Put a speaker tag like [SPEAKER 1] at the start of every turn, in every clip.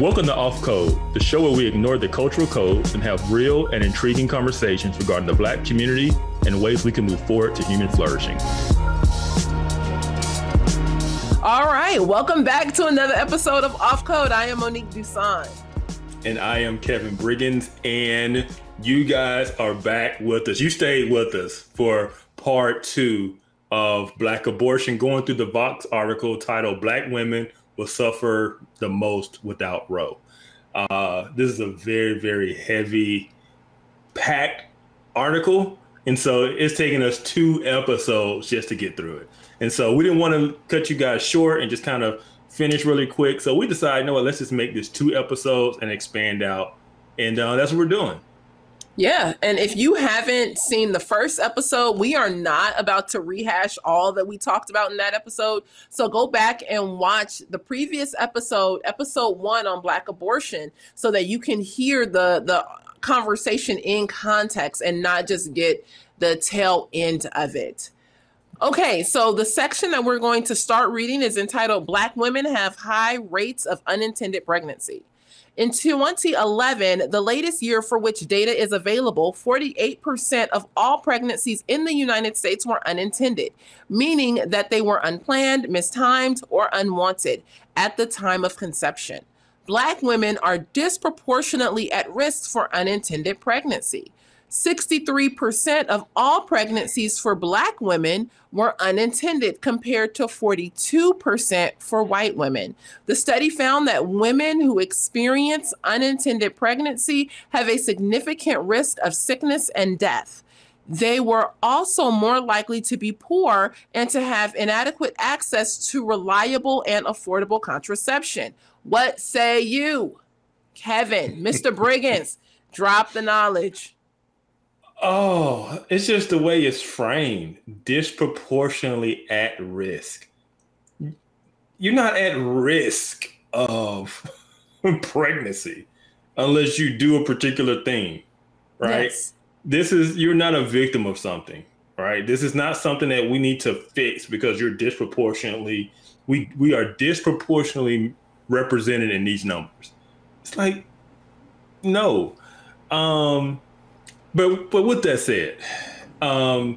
[SPEAKER 1] Welcome to Off Code, the show where we ignore the cultural codes and have real and intriguing conversations regarding the Black community and ways we can move forward to human flourishing.
[SPEAKER 2] All right, welcome back to another episode of Off Code. I am Monique Dusan.
[SPEAKER 1] And I am Kevin Briggins, and you guys are back with us. You stayed with us for part 2 of Black abortion, going through the Vox article titled Black Women Will Suffer the Most Without Roe. This is a very, very heavy, packed article. And so it's taken us 2 episodes just to get through it. And so we didn't want to cut you guys short and just kind of finish really quick. So we decided, you know what, let's just make this 2 episodes and expand out. And that's what we're doing.
[SPEAKER 2] Yeah. And if you haven't seen the first episode, we are not about to rehash all that we talked about in that episode. So go back and watch the previous episode, episode 1 on Black abortion, so that you can hear the conversation in context and not just get the tail end of it. Okay, so the section that we're going to start reading is entitled Black Women Have High Rates of Unintended Pregnancy. In 2011, the latest year for which data is available, 48% of all pregnancies in the United States were unintended, meaning that they were unplanned, mistimed, or unwanted at the time of conception. Black women are disproportionately at risk for unintended pregnancy. 63% of all pregnancies for Black women were unintended, compared to 42% for white women. The study found that women who experience unintended pregnancy have a significant risk of sickness and death. They were also more likely to be poor and to have inadequate access to reliable and affordable contraception. What say you, Kevin, Mr. Briggins? Drop the knowledge.
[SPEAKER 1] Oh, it's just the way it's framed. Disproportionately at risk. You're not at risk of pregnancy unless you do a particular thing, right? Yes. You're not a victim of something, right? This is not something that we need to fix because you're disproportionately, we are disproportionately represented in these numbers. It's like, no. But with that said, I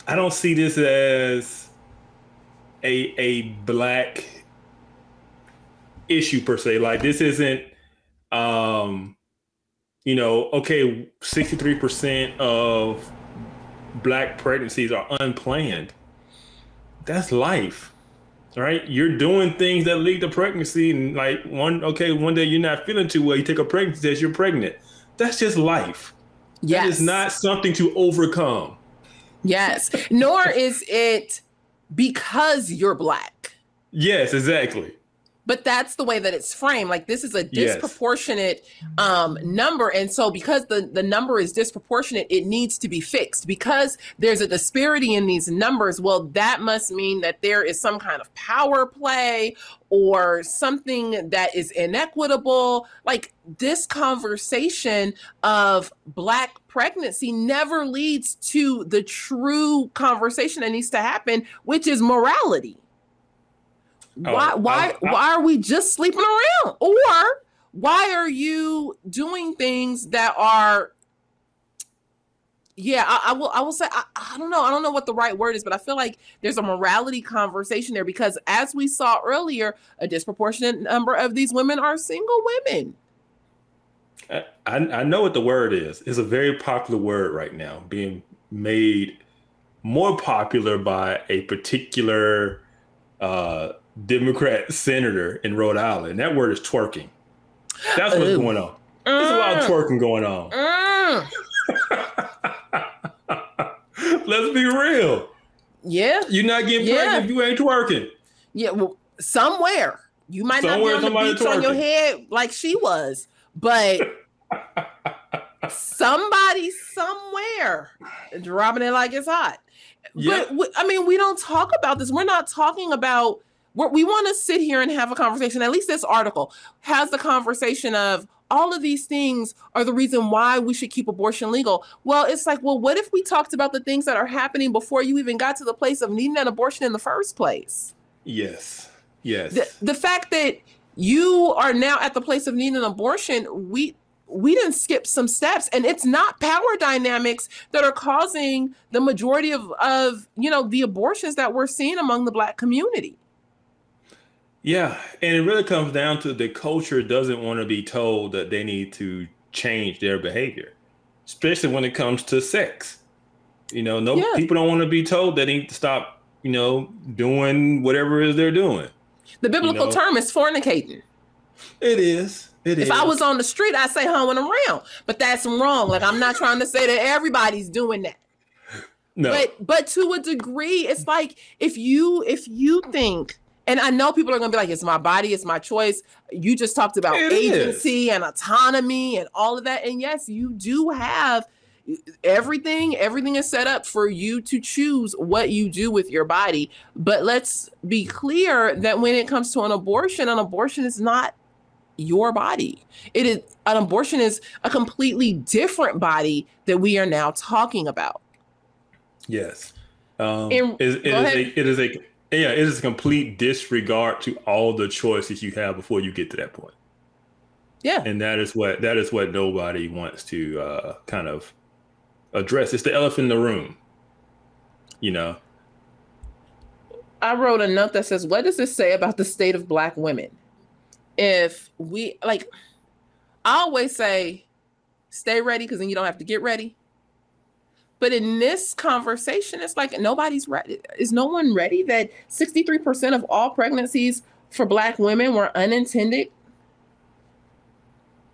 [SPEAKER 1] don't see this as a Black issue per se. Like, this isn't, okay, 63% of Black pregnancies are unplanned. That's life. Right, you're doing things that lead to pregnancy, and like one day you're not feeling too well, you take a pregnancy test, you're pregnant. That's just life. Yes. That is not something to overcome.
[SPEAKER 2] Yes, nor is it because you're Black.
[SPEAKER 1] Yes, exactly.
[SPEAKER 2] But that's the way that it's framed. Like, this is a disproportionate number. And so because the number is disproportionate, it needs to be fixed. Because there's a disparity in these numbers, well, that must mean that there is some kind of power play or something that is inequitable. Like, this conversation of Black pregnancy never leads to the true conversation that needs to happen, which is morality. Why are we just sleeping around? Or why are you doing things that are, I will say, I don't know what the right word is, but I feel like there's a morality conversation there, because as we saw earlier, a disproportionate number of these women are single women.
[SPEAKER 1] I know what the word is. It's a very popular word right now, being made more popular by a particular Democrat senator in Rhode Island. That word is twerking. That's what's going on. There's a lot of twerking going on. Let's be real.
[SPEAKER 2] Yeah.
[SPEAKER 1] You're not getting pregnant if you ain't twerking.
[SPEAKER 2] Yeah, well, somewhere. You might not be on the beach twerking on your head like she was, but somebody somewhere dropping it like it's hot. Yep. But we don't talk about this. We're not talking about, we want to sit here and have a conversation. At least this article has the conversation of all of these things are the reason why we should keep abortion legal. Well, it's like, well, what if we talked about the things that are happening before you even got to the place of needing an abortion in the first place?
[SPEAKER 1] Yes. Yes.
[SPEAKER 2] The fact that you are now at the place of needing an abortion, we didn't skip some steps, and it's not power dynamics that are causing the majority of the abortions that we're seeing among the Black community.
[SPEAKER 1] Yeah, and it really comes down to the culture doesn't want to be told that they need to change their behavior, especially when it comes to sex. People don't want to be told they need to stop, doing whatever it is they're doing.
[SPEAKER 2] The biblical term is fornicating.
[SPEAKER 1] It is.
[SPEAKER 2] If I was on the street, I'd say hoeing around, but that's wrong. Like, I'm not trying to say that everybody's doing that.
[SPEAKER 1] No.
[SPEAKER 2] But to a degree, it's like if you think, and I know people are going to be like, it's my body, it's my choice. You just talked about agency and autonomy and all of that. And yes, you do have everything is set up for you to choose what you do with your body. But let's be clear that when it comes to an abortion is not your body. An abortion is a completely different body that we are now talking about.
[SPEAKER 1] Yes. It is a complete disregard to all the choices you have before you get to that point.
[SPEAKER 2] Yeah.
[SPEAKER 1] And that is what nobody wants to kind of address. It's the elephant in the room.
[SPEAKER 2] I wrote a note that says, what does this say about the state of Black women? If we, I always say, stay ready, because then you don't have to get ready. But in this conversation, it's like nobody's ready. Is no one ready that 63% of all pregnancies for Black women were unintended?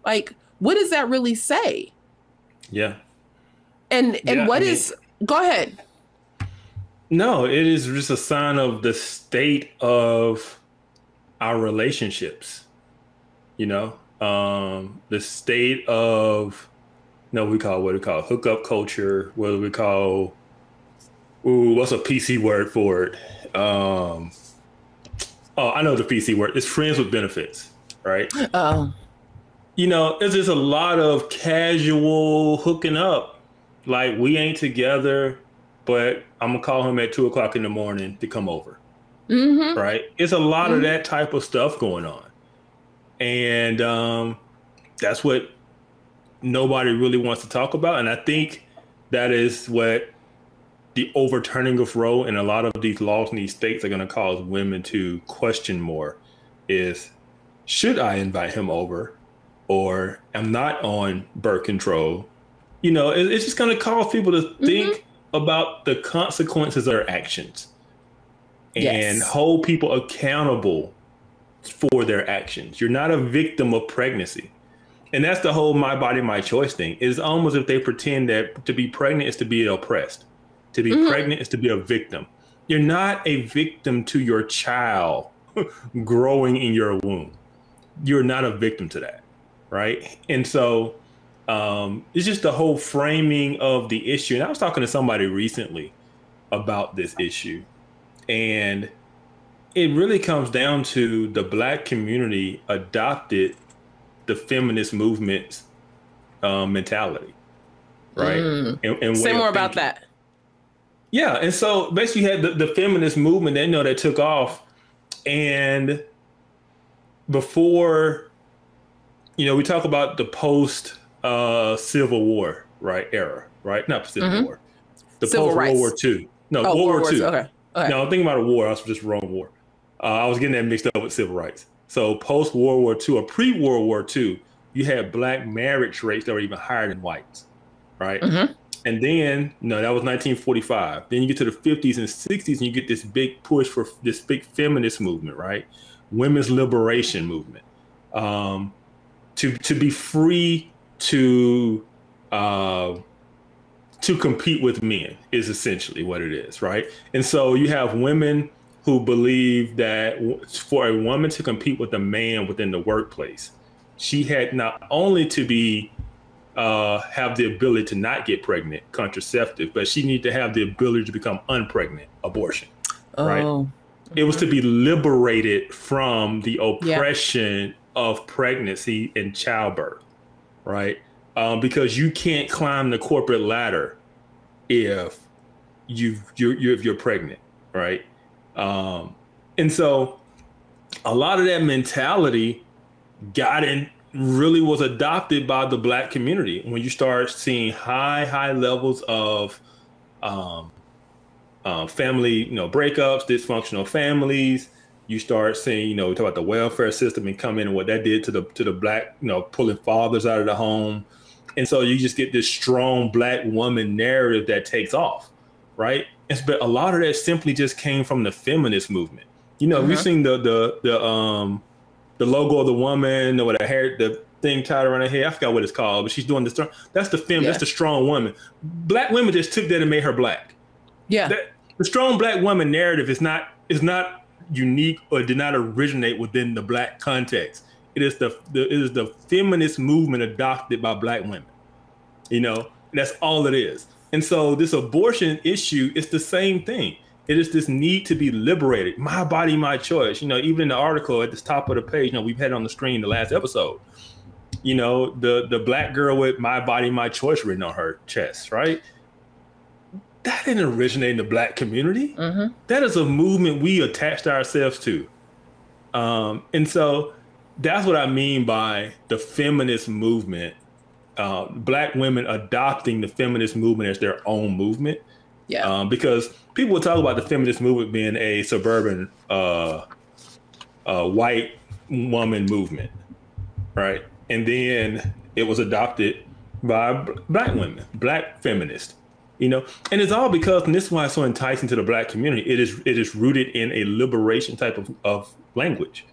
[SPEAKER 2] Like, what does that really say?
[SPEAKER 1] Yeah.
[SPEAKER 2] And go ahead.
[SPEAKER 1] No, it is just a sign of the state of our relationships. The state of, what we call hookup culture. What do we call, what's a PC word for it? I know the PC word. It's friends with benefits, right?
[SPEAKER 2] Oh.
[SPEAKER 1] It's just a lot of casual hooking up. Like, we ain't together, but I'm going to call him at 2:00 in the morning to come over.
[SPEAKER 2] Mm-hmm.
[SPEAKER 1] Right? It's a lot of that type of stuff going on. And that's what nobody really wants to talk about. And I think that is what the overturning of Roe and a lot of these laws in these states are going to cause women to question more is, should I invite him over? Or I'm not on birth control. It's just going to cause people to think about the consequences of their actions and hold people accountable for their actions. You're not a victim of pregnancy. And that's the whole my body, my choice thing. It's almost if they pretend that to be pregnant is to be oppressed. To be pregnant is to be a victim. You're not a victim to your child growing in your womb. You're not a victim to that, right? And so it's just the whole framing of the issue. And I was talking to somebody recently about this issue. And it really comes down to the Black community adopted the feminist movement's mentality, right? And
[SPEAKER 2] say more about that.
[SPEAKER 1] Yeah, and so basically you had the feminist movement, that took off. And before, we talk about the post Civil War, right, era, right? Not Civil War. The post World War II. No, World War II.
[SPEAKER 2] Okay.
[SPEAKER 1] No, I'm thinking about a war. I was just wrong war. I was getting that mixed up with civil rights. So post World War II or pre World War II, you had Black marriage rates that were even higher than whites, right? And then, that was 1945. Then you get to the 50s and 60s and you get this big push for this big feminist movement, right? Women's liberation movement. To be free to compete with men is essentially what it is, right? And so you have women who believe that for a woman to compete with a man within the workplace, she had not only to be have the ability to not get pregnant, contraceptive, but she needed to have the ability to become unpregnant, abortion, right? It was to be liberated from the oppression of pregnancy and childbirth, right? Because you can't climb the corporate ladder if you're pregnant, right? And so a lot of that mentality got in, really was adopted by the Black community. When you start seeing high levels of family, breakups, dysfunctional families, you start seeing, talk about the welfare system and come in and what that did to the Black, pulling fathers out of the home. And so you just get this strong Black woman narrative that takes off, right? But a lot of that simply just came from the feminist movement. We've seen the logo of the woman or the hair, the thing tied around her head. I forgot what it's called, but she's doing this. That's the femme. Yeah. That's the strong woman. Black women just took that and made her Black. Yeah. The strong Black woman narrative is not unique or did not originate within the Black context. It is the feminist movement adopted by Black women. That's all it is. And so this abortion issue is the same thing. It is this need to be liberated. My body, my choice. Even in the article at the top of the page, we've had it on the screen the last episode. The Black girl with my body, my choice written on her chest, right? That didn't originate in the Black community. Mm-hmm. That is a movement we attached ourselves to. And so that's what I mean by the feminist movement. Black women adopting the feminist movement as their own movement. Yeah. Because people will talk about the feminist movement being a suburban white woman movement, right? And then it was adopted by Black women, Black feminists, and it's all because, and this is why it's so enticing to the Black community, it is rooted in a liberation type of language,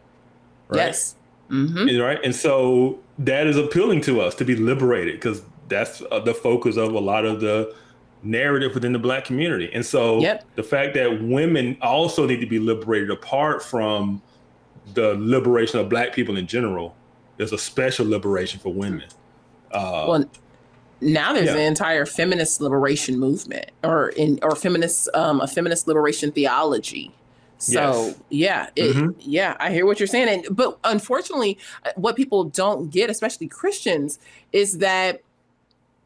[SPEAKER 1] right? Yes. Mm-hmm. Right. And so that is appealing to us, to be liberated, because that's the focus of a lot of the narrative within the Black community. And so the fact that women also need to be liberated apart from the liberation of Black people in general, there's a special liberation for women.
[SPEAKER 2] Well, now there's an entire feminist liberation movement or a feminist liberation theology. So I hear what you're saying. But unfortunately, what people don't get, especially Christians, is that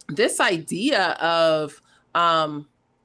[SPEAKER 2] this idea of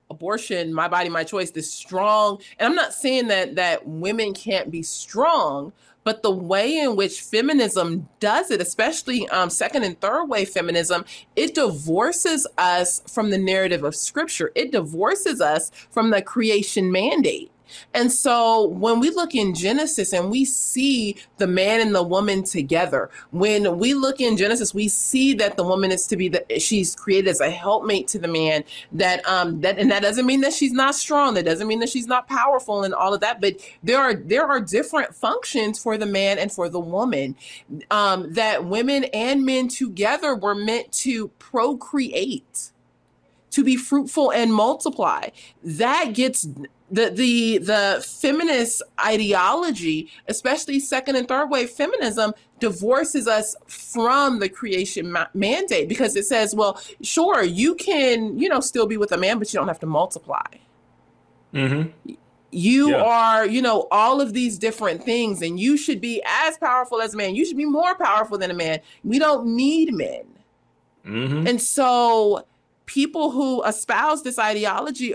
[SPEAKER 2] abortion, my body, my choice, this strong, and I'm not saying that women can't be strong, but the way in which feminism does it, especially second and third wave feminism, it divorces us from the narrative of Scripture. It divorces us from the creation mandate. And so when we look in Genesis and we see the man and the woman together, when we look in Genesis, we see that the woman is to be she's created as a helpmate to the man, and that doesn't mean that she's not strong. That doesn't mean that she's not powerful and all of that. But there are different functions for the man and for the woman, that women and men together were meant to procreate, to be fruitful and multiply. That gets the feminist ideology, especially second and third wave feminism, divorces us from the creation mandate, because it says, well, sure, you can, still be with a man, but you don't have to multiply. Mm-hmm. You are, all of these different things, and you should be as powerful as a man. You should be more powerful than a man. We don't need men. Mm-hmm. And so people who espouse this ideology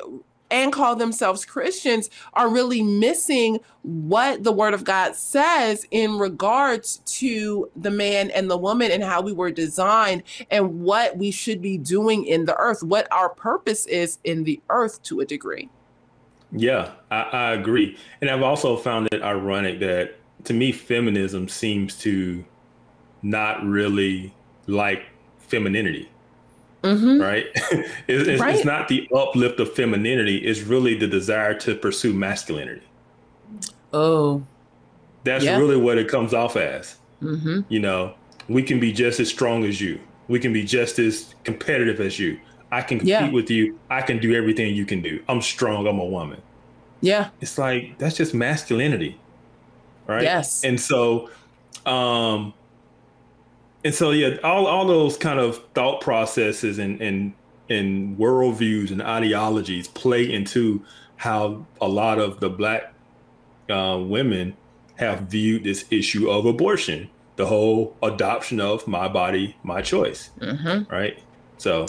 [SPEAKER 2] and call themselves Christians are really missing what the Word of God says in regards to the man and the woman and how we were designed and what we should be doing in the earth, what our purpose is in the earth to a degree.
[SPEAKER 1] Yeah, I agree. And I've also found it ironic that, to me, feminism seems to not really like femininity. Mm-hmm. Right? It's not the uplift of femininity. It's really the desire to pursue masculinity. Oh, that's really what it comes off as. Mm-hmm. We can be just as strong as you. We can be just as competitive as you. I can compete with you. I can do everything you can do. I'm strong. I'm a woman. Yeah. It's like, that's just masculinity. Right. Yes. And so, all those kind of thought processes and worldviews and ideologies play into how a lot of the Black women have viewed this issue of abortion, the whole adoption of my body, my choice. Mm-hmm. Right. So.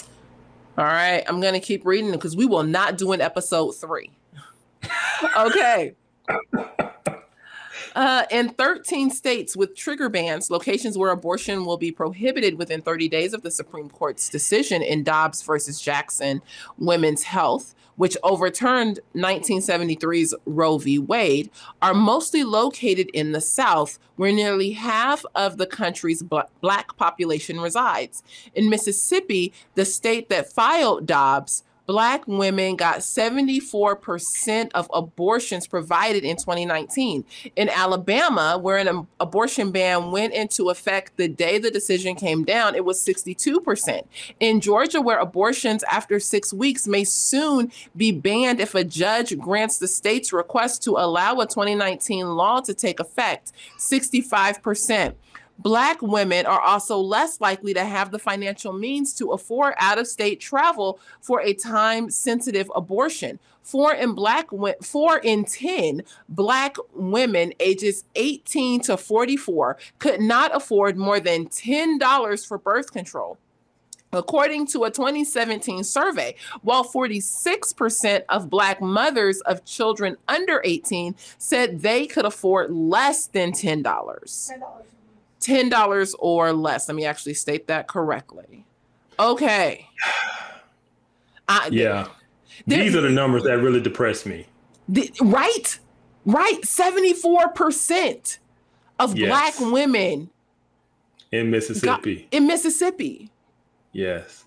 [SPEAKER 2] All right. I'm going to keep reading because we will not do an episode 3. Okay. In 13 states with trigger bans, locations where abortion will be prohibited within 30 days of the Supreme Court's decision in Dobbs versus Jackson Women's Health, which overturned 1973's Roe v. Wade, are mostly located in the South, where nearly half of the country's Black population resides. In Mississippi, the state that filed Dobbs, Black women got 74% of abortions provided in 2019. In Alabama, where an abortion ban went into effect the day the decision came down, it was 62%. In Georgia, where abortions after 6 weeks may soon be banned if a judge grants the state's request to allow a 2019 law to take effect, 65%. Black women are also less likely to have the financial means to afford out-of-state travel for a time-sensitive abortion. 4 in 10 Black women ages 18 to 44 could not afford more than $10 for birth control, according to a 2017 survey, while 46% of Black mothers of children under 18 said they could afford less than $10. $10 or less. Let me actually state that correctly. Okay.
[SPEAKER 1] These are the numbers that really depress me.
[SPEAKER 2] Right. 74% of Black women
[SPEAKER 1] in Mississippi.
[SPEAKER 2] Yes.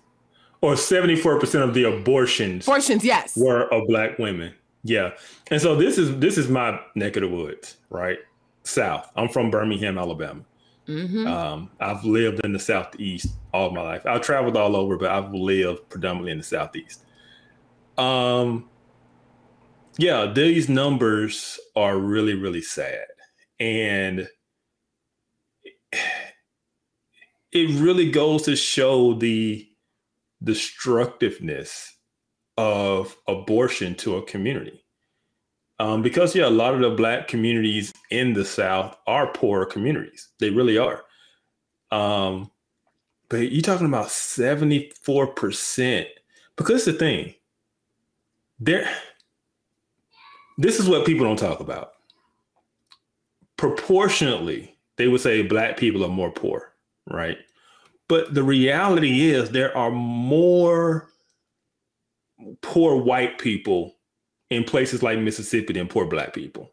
[SPEAKER 1] Or 74% of the abortions.
[SPEAKER 2] Yes.
[SPEAKER 1] Were of Black women. Yeah. And so this is my neck of the woods, right? South. I'm from Birmingham, Alabama. Mm-hmm. I've lived in the Southeast all my life. I've traveled all over, but I've lived predominantly in the Southeast. These numbers are really, really sad. And it really goes to show the destructiveness of abortion to a community. Because a lot of the Black communities in the South are poor communities. They really are. But you're talking about 74%. Because the thing, this is what people don't talk about. Proportionately, they would say Black people are more poor, right? But the reality is there are more poor white people in places like Mississippi than poor Black people.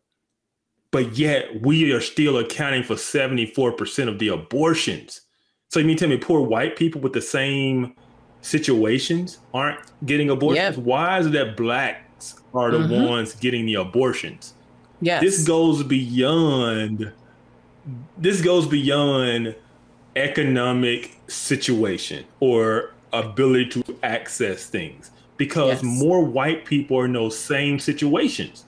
[SPEAKER 1] But yet we are still accounting for 74% of the abortions. So you mean tell me poor white people with the same situations aren't getting abortions? Why is it that Blacks are the ones getting the abortions?
[SPEAKER 2] Yes.
[SPEAKER 1] This goes beyond economic situation or ability to access things. Because more white people are in those same situations.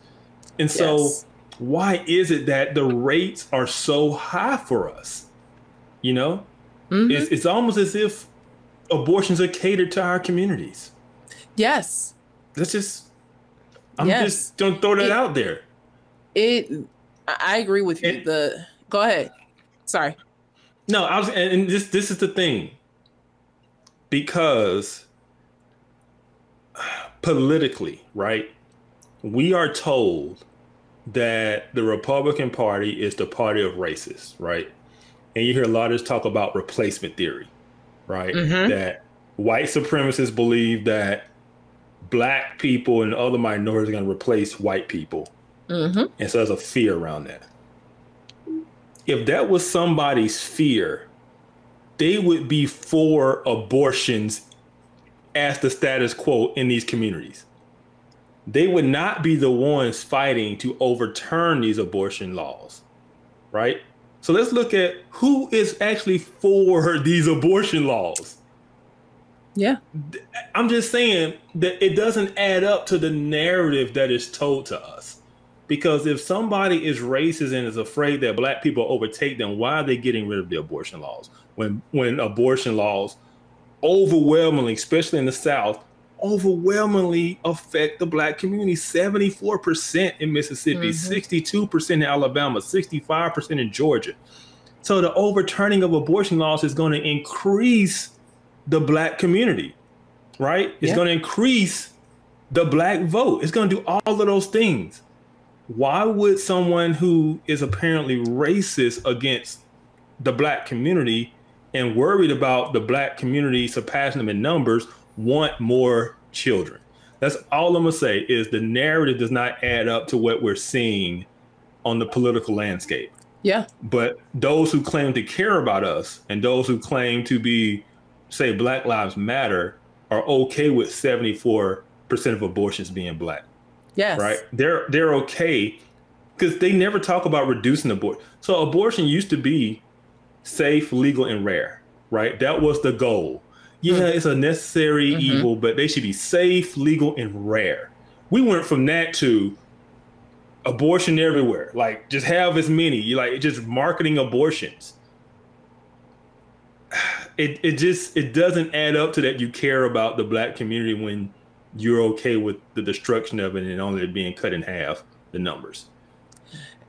[SPEAKER 1] And so why is it that the rates are so high for us? It's almost as if abortions are catered to our communities.
[SPEAKER 2] Yes.
[SPEAKER 1] Just don't throw that out there.
[SPEAKER 2] I agree with you. Go ahead. Sorry.
[SPEAKER 1] No, and this is the thing. Because politically, right, we are told that the Republican Party is the party of racists, right? And you hear a lot of this talk about replacement theory, right? That white supremacists believe that Black people and other minorities are going to replace white people. And so there's a fear around that. If that was somebody's fear, they would be for abortions as the status quo in these communities. They would not be the ones fighting to overturn these abortion laws, right? So let's look at who is actually for these abortion laws.
[SPEAKER 2] Yeah.
[SPEAKER 1] I'm just saying that it doesn't add up to the narrative that is told to us. Because if somebody is racist and is afraid that Black people overtake them, why are they getting rid of the abortion laws? When abortion laws overwhelmingly, especially in the South, overwhelmingly affect the Black community. 74% in Mississippi, 62% in Alabama, 65% in Georgia. So the overturning of abortion laws is going to increase the Black community, right? It's going to increase the Black vote. It's going to do all of those things. why would someone who is apparently racist against the black community and worried about the black community surpassing them in numbers want more children? That's all I'm gonna say is the narrative does not add up to what we're seeing on the political landscape.
[SPEAKER 2] Yeah.
[SPEAKER 1] But those who claim to care about us and those who claim to be, say, Black Lives Matter are okay with 74% of abortions being black.
[SPEAKER 2] Yes.
[SPEAKER 1] Right? They're okay because they never talk about reducing abortion. So abortion used to be safe, legal, and rare, right? That was the goal. Yeah, it's a necessary evil, but they should be safe, legal, and rare. We went from that to abortion everywhere. Like, just have as many. Like, just marketing abortions. It doesn't add up to that you care about the black community when you're okay with the destruction of it and only being cut in half, the numbers.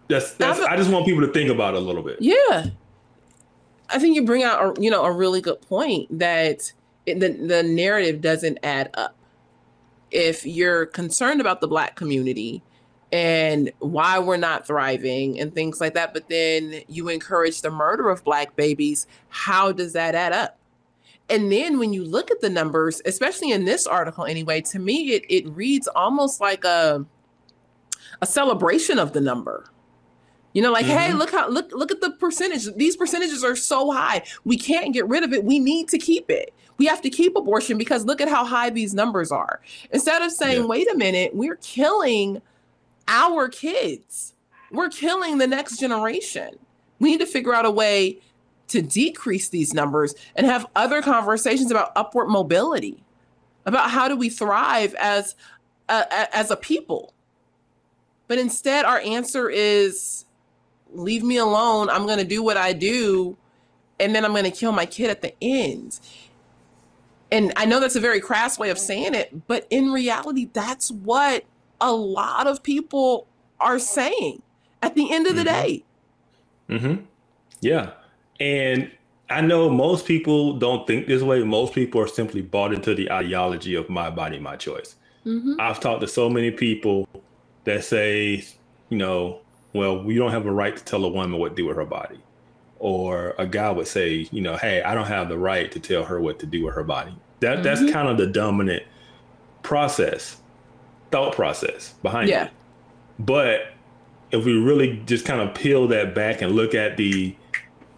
[SPEAKER 1] That's I just want people to think about it a little bit.
[SPEAKER 2] Yeah. I think you bring out a really good point that the narrative doesn't add up. If you're concerned about the black community and why we're not thriving and things like that, but then you encourage the murder of black babies, how does that add up? And then when you look at the numbers, especially in this article anyway, to me, it reads almost like a celebration of the number. Hey, look at the percentage. These percentages are so high. We can't get rid of it. We need to keep it. We have to keep abortion because look at how high these numbers are. Instead of saying, wait a minute, we're killing our kids. We're killing the next generation. We need to figure out a way to decrease these numbers and have other conversations about upward mobility, about how do we thrive as a people. But instead, our answer is, leave me alone. I'm going to do what I do, and then I'm going to kill my kid at the end. And I know that's a very crass way of saying it, but in reality, that's what a lot of people are saying at the end of the day.
[SPEAKER 1] Yeah. And I know most people don't think this way. Most people are simply bought into the ideology of my body, my choice. I've talked to so many people that say, well, we don't have a right to tell a woman what to do with her body. Or a guy would say, hey, I don't have the right to tell her what to do with her body. That's kind of the dominant thought process behind it. But if we really just kind of peel that back and look at the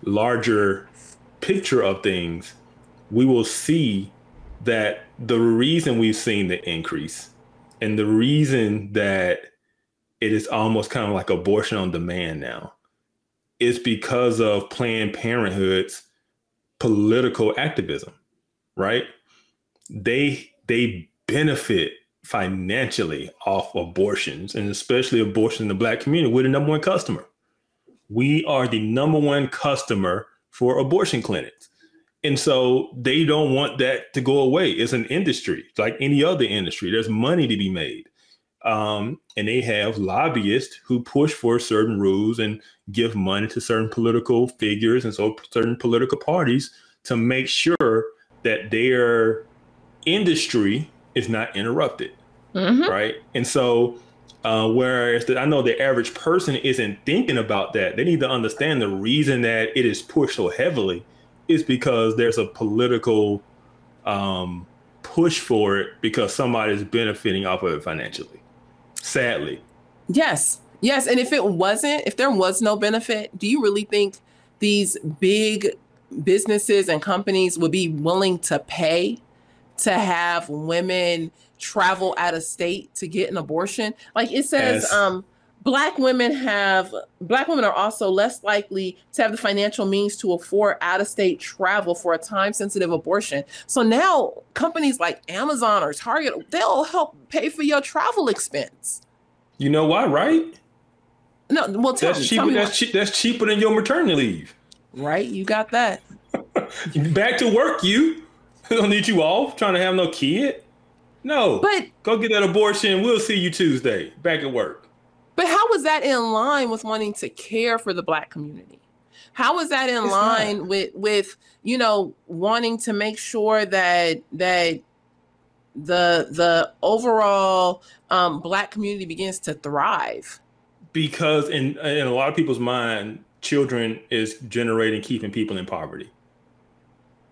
[SPEAKER 1] larger picture of things, we will see that the reason we've seen the increase and the reason that it is almost kind of like abortion on demand now is because of Planned Parenthood's political activism, right? They benefit financially off abortions, and especially abortion in the black community. We're the number one customer. We are the number one customer for abortion clinics. And so they don't want that to go away. It's an industry like any other industry. There's money to be made. And they have lobbyists who push for certain rules and give money to certain political figures and so certain political parties to make sure that their industry is not interrupted. Right. And so whereas I know the average person isn't thinking about that. They need to understand the reason that it is pushed so heavily is because there's a political push for it because somebody's benefiting off of it financially. Sadly. Yes.
[SPEAKER 2] And if there was no benefit, do you really think these big businesses and companies would be willing to pay to have women travel out of state to get an abortion? Like it says, Black women are also less likely to have the financial means to afford out-of-state travel for a time-sensitive abortion. So now companies like Amazon or Target, they'll help pay for your travel expense.
[SPEAKER 1] You know why, right?
[SPEAKER 2] No, well,
[SPEAKER 1] that's cheaper than your maternity leave.
[SPEAKER 2] Right, you got that.
[SPEAKER 1] Back to work, you. They don't need you off trying to have no kid. No, but go get that abortion. We'll see you Tuesday. Back at work.
[SPEAKER 2] But how is that in line with wanting to care for the Black community? How is that in line with wanting to make sure that the overall Black community begins to thrive?
[SPEAKER 1] Because in a lot of people's mind, children is generating, keeping people in poverty.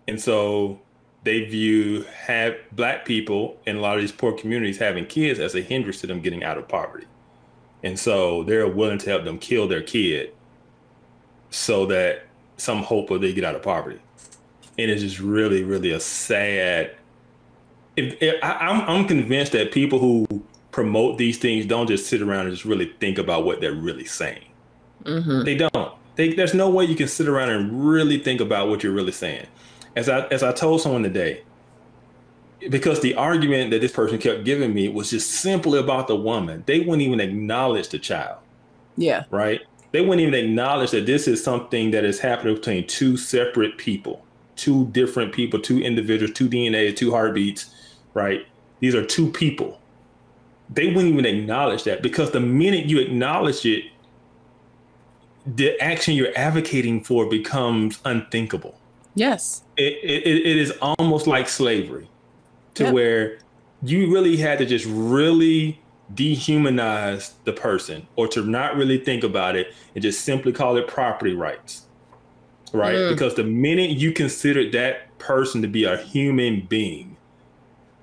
[SPEAKER 1] And so they view Black people in a lot of these poor communities having kids as a hindrance to them getting out of poverty. And so they're willing to help them kill their kid so that some hope of they get out of poverty. And it's just really, really a sad. I'm convinced that people who promote these things don't just sit around and just really think about what they're really saying. Mm-hmm. They don't. There's no way you can sit around and really think about what you're really saying. As I told someone today, because the argument that this person kept giving me was just simply about the woman. They wouldn't even acknowledge the child. Yeah. Right? They wouldn't even acknowledge that this is something that is happening between two separate people, two different people, two individuals, two DNA, two heartbeats, right? These are two people. They wouldn't even acknowledge that, because the minute you acknowledge it, the action you're advocating for becomes unthinkable. Yes. It is almost like slavery, to where you really had to just really dehumanize the person, or to not really think about it and just simply call it property rights. Right? Because the minute you considered that person to be a human being,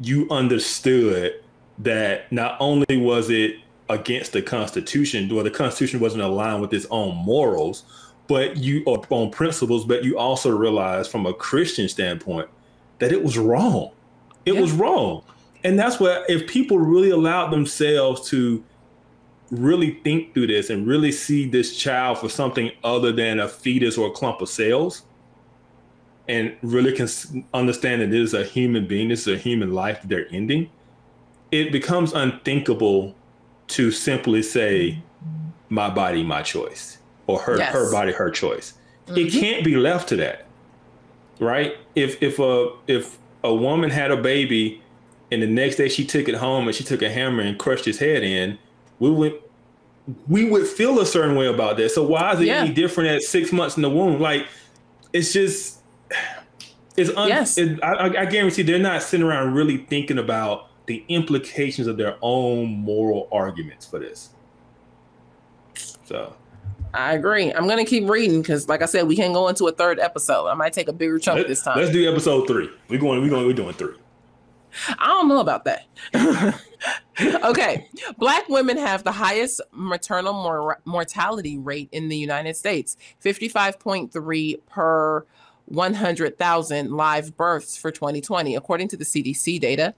[SPEAKER 1] you understood that not only was it against the Constitution, or the Constitution wasn't aligned with its own morals, but or own principles, but you also realized from a Christian standpoint that it was wrong. It was wrong. And that's what, if people really allowed themselves to really think through this and really see this child for something other than a fetus or a clump of cells, and really can understand that this is a human being, this is a human life that they're ending, it becomes unthinkable to simply say, my body, my choice, or her body, her choice. Mm-hmm. It can't be left to that, right? If a woman had a baby and the next day she took it home and she took a hammer and crushed his head in, we would feel a certain way about that. So why is it any different at 6 months in the womb? Like, it's just, I guarantee they're not sitting around really thinking about the implications of their own moral arguments for this. So
[SPEAKER 2] I agree. I'm going to keep reading because, like I said, we can't go into a third episode. I might take a bigger chunk this time.
[SPEAKER 1] Let's do episode 3. We're doing 3.
[SPEAKER 2] I don't know about that. Okay. Black women have the highest maternal mortality rate in the United States, 55.3 per 100,000 live births for 2020, according to the CDC data,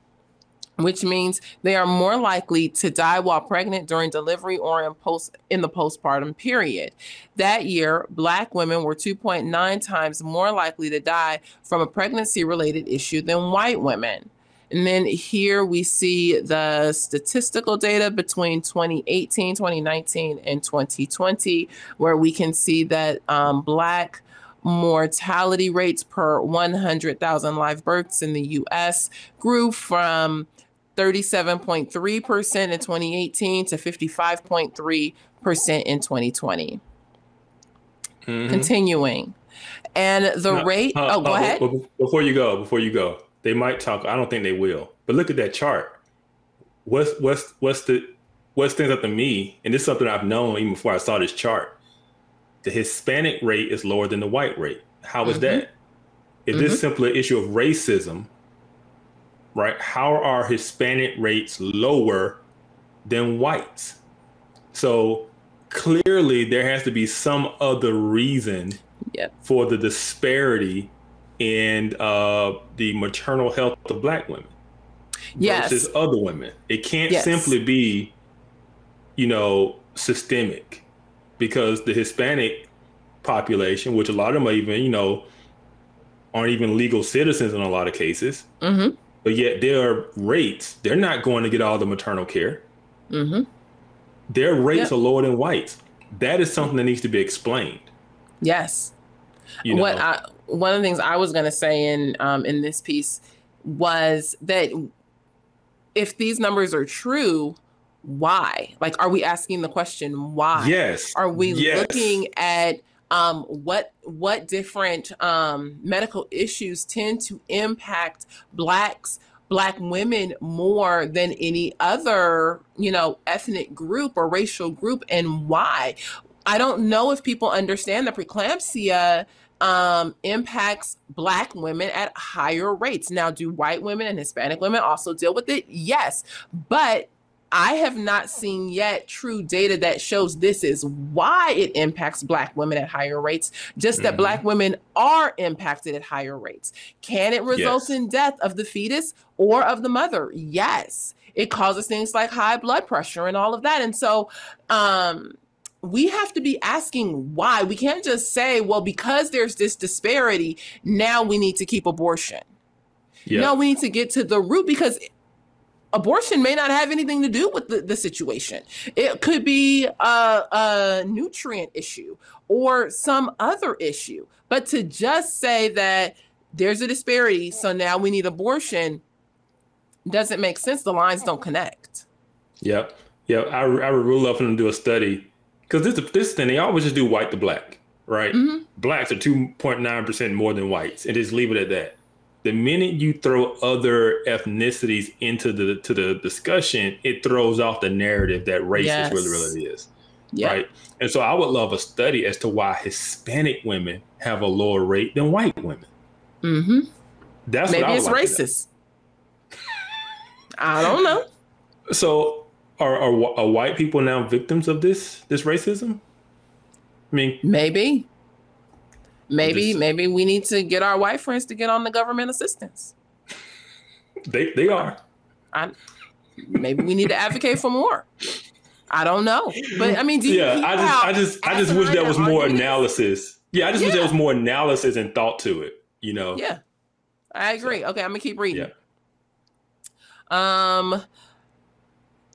[SPEAKER 2] which means they are more likely to die while pregnant, during delivery, or in the postpartum period. That year, Black women were 2.9 times more likely to die from a pregnancy-related issue than white women. And then here we see the statistical data between 2018, 2019, and 2020, where we can see that Black mortality rates per 100,000 live births in the U.S. grew from 37.3% in 2018 to 55.3% in 2020. Mm-hmm. Continuing. And the rate... go ahead.
[SPEAKER 1] Before you go. They might talk. I don't think they will. But look at that chart. What stands out to me, and this is something I've known even before I saw this chart. The Hispanic rate is lower than the white rate. How is that? Is this simply an issue of racism? Right? How are Hispanic rates lower than whites? So clearly there has to be some other reason for the disparity in the maternal health of Black women versus other women. It can't simply be, systemic, because the Hispanic population, which a lot of them are even, aren't even legal citizens in a lot of cases, but yet their rates, they're not going to get all the maternal care. Their rates are lower than whites. That is something that needs to be explained.
[SPEAKER 2] Yes. One of the things I was going to say in this piece was that if these numbers are true, why? Like, are we asking the question why? Yes. Are we looking at what different medical issues tend to impact Blacks Black women more than any other, ethnic group or racial group, and why? I don't know if people understand that preeclampsia impacts Black women at higher rates. Now, do white women and Hispanic women also deal with it? Yes, but I have not seen yet true data that shows this is why it impacts Black women at higher rates, just that Black women are impacted at higher rates. Can it result in death of the fetus or of the mother? Yes. It causes things like high blood pressure and all of that. And so we have to be asking why. We can't just say, well, because there's this disparity, now we need to keep abortion. Yeah. No, we need to get to the root, because abortion may not have anything to do with the situation. It could be a nutrient issue or some other issue. But to just say that there's a disparity, so now we need abortion, doesn't make sense. The lines don't connect.
[SPEAKER 1] Yep. I would really love for them to do a study, because this thing, they always just do white to Black, right? Mm-hmm. Blacks are 2.9% more than whites, and just leave it at that. The minute you throw other ethnicities into the discussion, it throws off the narrative that race is really is, right? And so I would love a study as to why Hispanic women have a lower rate than white women. Mm-hmm. That's maybe what I would like
[SPEAKER 2] racist. I don't know.
[SPEAKER 1] So are white people now victims of this racism? I mean,
[SPEAKER 2] maybe we need to get our white friends to get on the government assistance.
[SPEAKER 1] They are.
[SPEAKER 2] Maybe we need to advocate for more. I don't know, but I mean,
[SPEAKER 1] I just wish there was more analysis. Yeah, I just wish there was more analysis and thought to it.
[SPEAKER 2] Yeah, I agree. Okay, I'm gonna keep reading.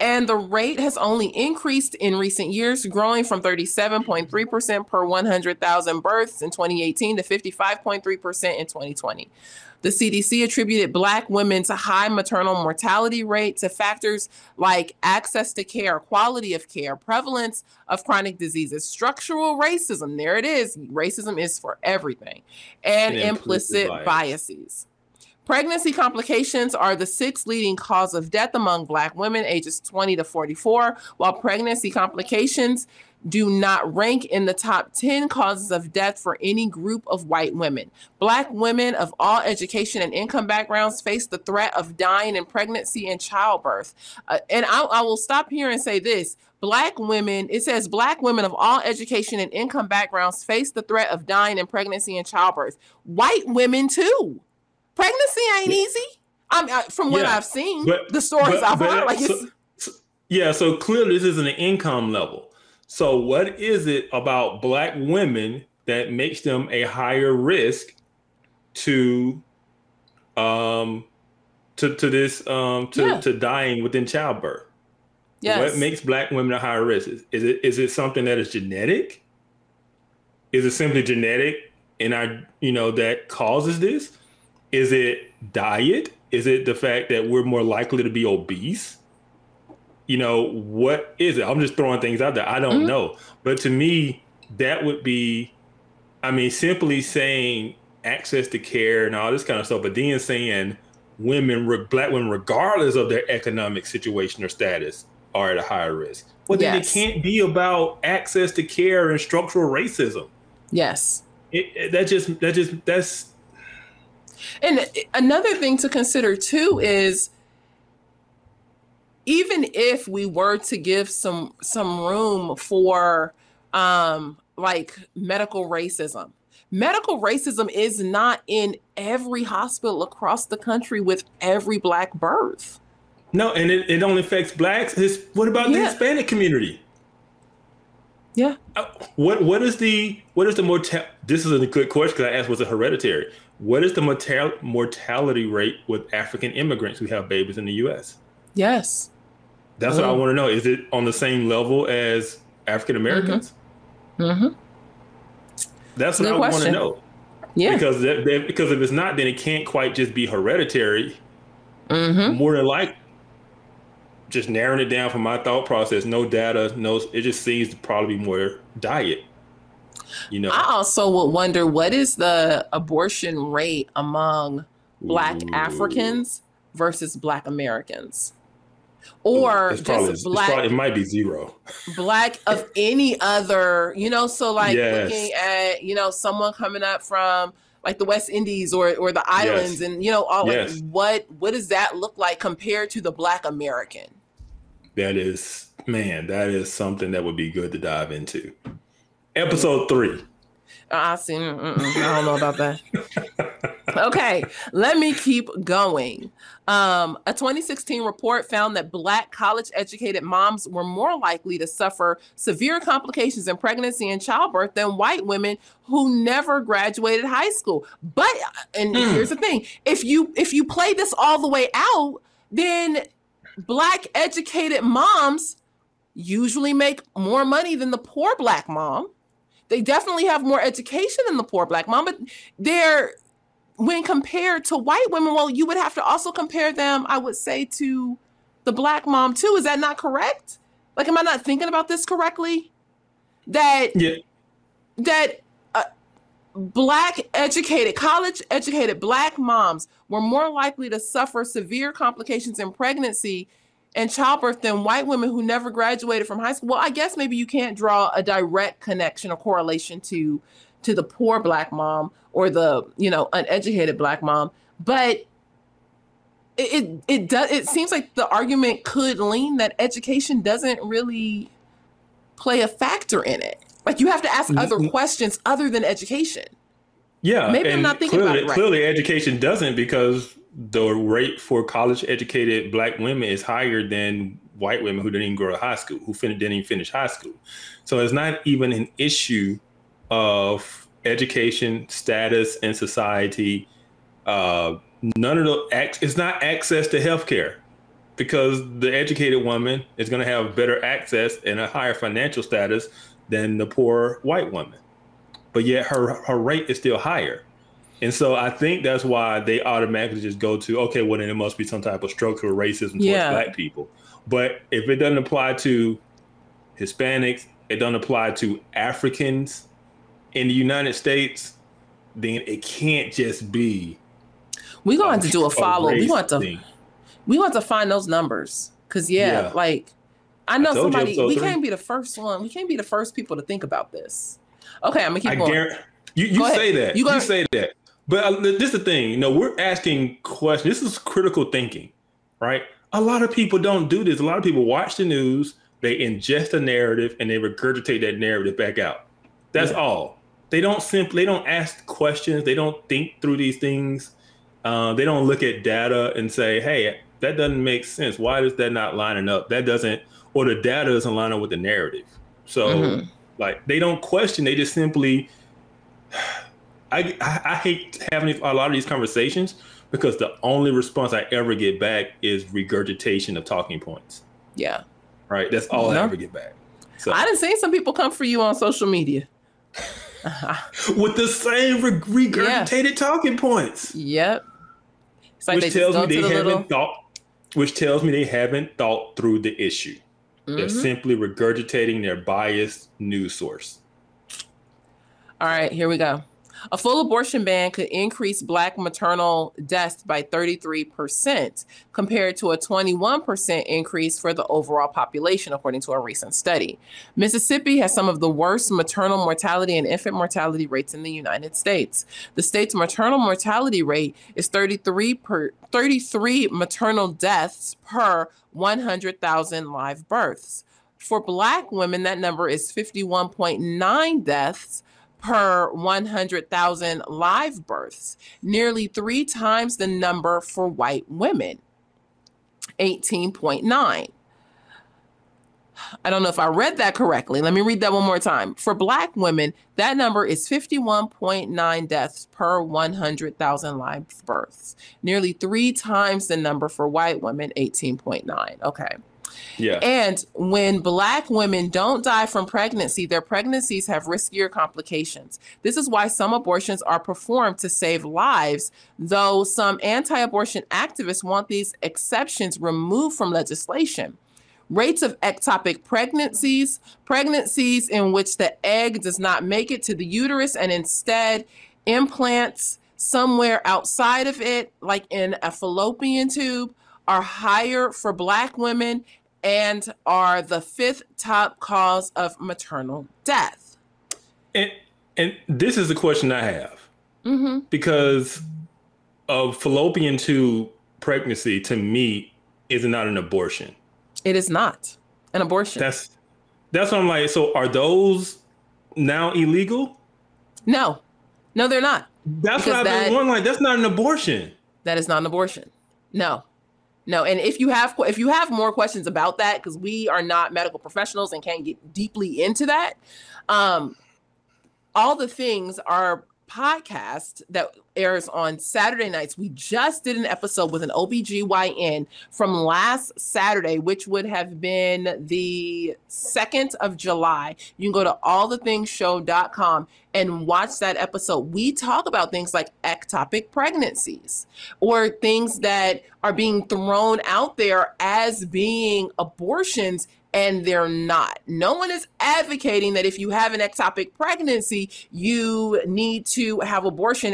[SPEAKER 2] And the rate has only increased in recent years, growing from 37.3% per 100,000 births in 2018 to 55.3% in 2020. The CDC attributed Black women's high maternal mortality rate to factors like access to care, quality of care, prevalence of chronic diseases, structural racism. There it is. Racism is for everything. And implicit biases. Pregnancy complications are the 6th leading cause of death among Black women ages 20 to 44, while pregnancy complications do not rank in the top 10 causes of death for any group of white women. Black women of all education and income backgrounds face the threat of dying in pregnancy and childbirth. And I will stop here and say this. Black women, it says Black women of all education and income backgrounds face the threat of dying in pregnancy and childbirth. White women too. Pregnancy ain't easy. From what I've seen, the stories I've heard.
[SPEAKER 1] So clearly this is an income level. So what is it about Black women that makes them a higher risk to dying within childbirth? Yes. What makes Black women a higher risk? Is it something that is genetic? Is it simply genetic and that causes this? Is it diet? Is it the fact that we're more likely to be obese? What is it? I'm just throwing things out there. I don't know. But to me, that would be, simply saying access to care and all this kind of stuff, but then saying Black women, regardless of their economic situation or status, are at a higher risk. Well, then it can't be about access to care and structural racism.
[SPEAKER 2] Yes.
[SPEAKER 1] That's.
[SPEAKER 2] And another thing to consider too is, even if we were to give some room for like medical racism is not in every hospital across the country with every Black birth.
[SPEAKER 1] No, and it only affects Blacks. What about the Hispanic community?
[SPEAKER 2] Yeah.
[SPEAKER 1] What is the mortality? This is a good question, because I asked, was it hereditary? What is the mortality rate with African immigrants who have babies in the U.S.?
[SPEAKER 2] Yes.
[SPEAKER 1] That's what I want to know. Is it on the same level as African Americans? Mm-hmm. That's what I want to know. Yeah. Because if it's not, then it can't quite just be hereditary. Mm-hmm. More than likely, just narrowing it down from my thought process, no data, it just seems to probably be more diet.
[SPEAKER 2] I also would wonder, what is the abortion rate among Black Africans versus Black Americans? Or
[SPEAKER 1] it might be zero.
[SPEAKER 2] Black of any other, so like
[SPEAKER 1] Yes.
[SPEAKER 2] looking at, someone coming up from like the West Indies or the islands,
[SPEAKER 1] Yes.
[SPEAKER 2] and, all
[SPEAKER 1] Yes.
[SPEAKER 2] like what does that look like compared to the Black American?
[SPEAKER 1] That is something that would be good to dive into. Episode 3.
[SPEAKER 2] I see. I don't know about that. Okay, let me keep going. A 2016 report found that Black college-educated moms were more likely to suffer severe complications in pregnancy and childbirth than white women who never graduated high school. But, here's the thing: if you play this all the way out, then Black educated moms usually make more money than the poor Black mom. They definitely have more education than the poor Black mom, but when compared to white women, well, you would have to also compare them, I would say, to the Black mom too. Is that not correct? Like, am I not thinking about this correctly? That Black educated, college educated Black moms were more likely to suffer severe complications in pregnancy and childbirth than white women who never graduated from high school. Well, I guess maybe you can't draw a direct connection or correlation to the poor Black mom or the, uneducated Black mom, but it seems like the argument could lean that education doesn't really play a factor in it. Like, you have to ask other questions other than education.
[SPEAKER 1] Yeah,
[SPEAKER 2] maybe I'm not thinking about it right.
[SPEAKER 1] Clearly, education doesn't, because the rate for college-educated Black women is higher than white women who didn't even go to high school, who didn't even finish high school. So it's not even an issue of education, status in society. None of the it's not access to healthcare, because the educated woman is going to have better access and a higher financial status than the poor white woman. But yet her rate is still higher. And so I think that's why they automatically just go to, okay, well, then it must be some type of structural racism towards Black people. But if it doesn't apply to Hispanics, it doesn't apply to Africans in the United States, then it can't just be.
[SPEAKER 2] We're going to do a follow. We want to find those numbers. Because, like, I know somebody, we can't be the first one. We can't be the first people to think about this. Okay, I'm going to keep going.
[SPEAKER 1] You say that. You say that. But this is the thing, we're asking questions. This is critical thinking, right? A lot of people don't do this. A lot of people watch the news, they ingest a narrative, and they regurgitate that narrative back out. That's all. They don't ask questions. They don't think through these things. They don't look at data and say, hey, that doesn't make sense. Why is that not lining up? Or the data doesn't line up with the narrative. So like, they don't question. They just simply, I hate having a lot of these conversations, because the only response I ever get back is regurgitation of talking points. Yeah. Right. That's all I ever get back. So
[SPEAKER 2] I done seen some people come for you on social media.
[SPEAKER 1] With the same regurgitated talking points.
[SPEAKER 2] Yep. It's like
[SPEAKER 1] which tells me they haven't thought through the issue. They're simply regurgitating their biased news source.
[SPEAKER 2] All right, here we go. A full abortion ban could increase Black maternal deaths by 33% compared to a 21% increase for the overall population, according to a recent study. Mississippi has some of the worst maternal mortality and infant mortality rates in the United States. The state's maternal mortality rate is 33 maternal deaths per 100,000 live births. For Black women, that number is 51.9 deaths per 100,000 live births, nearly 3 times the number for white women, 18.9. I don't know if I read that correctly. Let me read that one more time. For Black women, that number is 51.9 deaths per 100,000 live births, nearly 3 times the number for white women, 18.9. Okay. Yeah. And when Black women don't die from pregnancy, their pregnancies have riskier complications. This is why some abortions are performed to save lives, though some anti-abortion activists want these exceptions removed from legislation. Rates of ectopic pregnancies in which the egg does not make it to the uterus and instead implants somewhere outside of it, like in a fallopian tube, are higher for Black women and are the 5th top cause of maternal death.
[SPEAKER 1] And this is the question I have. Because of fallopian tube pregnancy, to me, is not an abortion.
[SPEAKER 2] It is not an abortion.
[SPEAKER 1] That's what I'm like. So are those now illegal?
[SPEAKER 2] No, they're not.
[SPEAKER 1] That's what I've been wondering. Like, that's not an abortion.
[SPEAKER 2] That is not an abortion. No. And if you have more questions about that, because we are not medical professionals and can't get deeply into that, All the Things are podcast that airs on Saturday nights. We just did an episode with an OBGYN from last Saturday, which would have been the 2nd of July. You can go to allthethingshow.com and watch that episode. We talk about things like ectopic pregnancies or things that are being thrown out there as being abortions, and they're not. No one is advocating that if you have an ectopic pregnancy, you need to have an abortion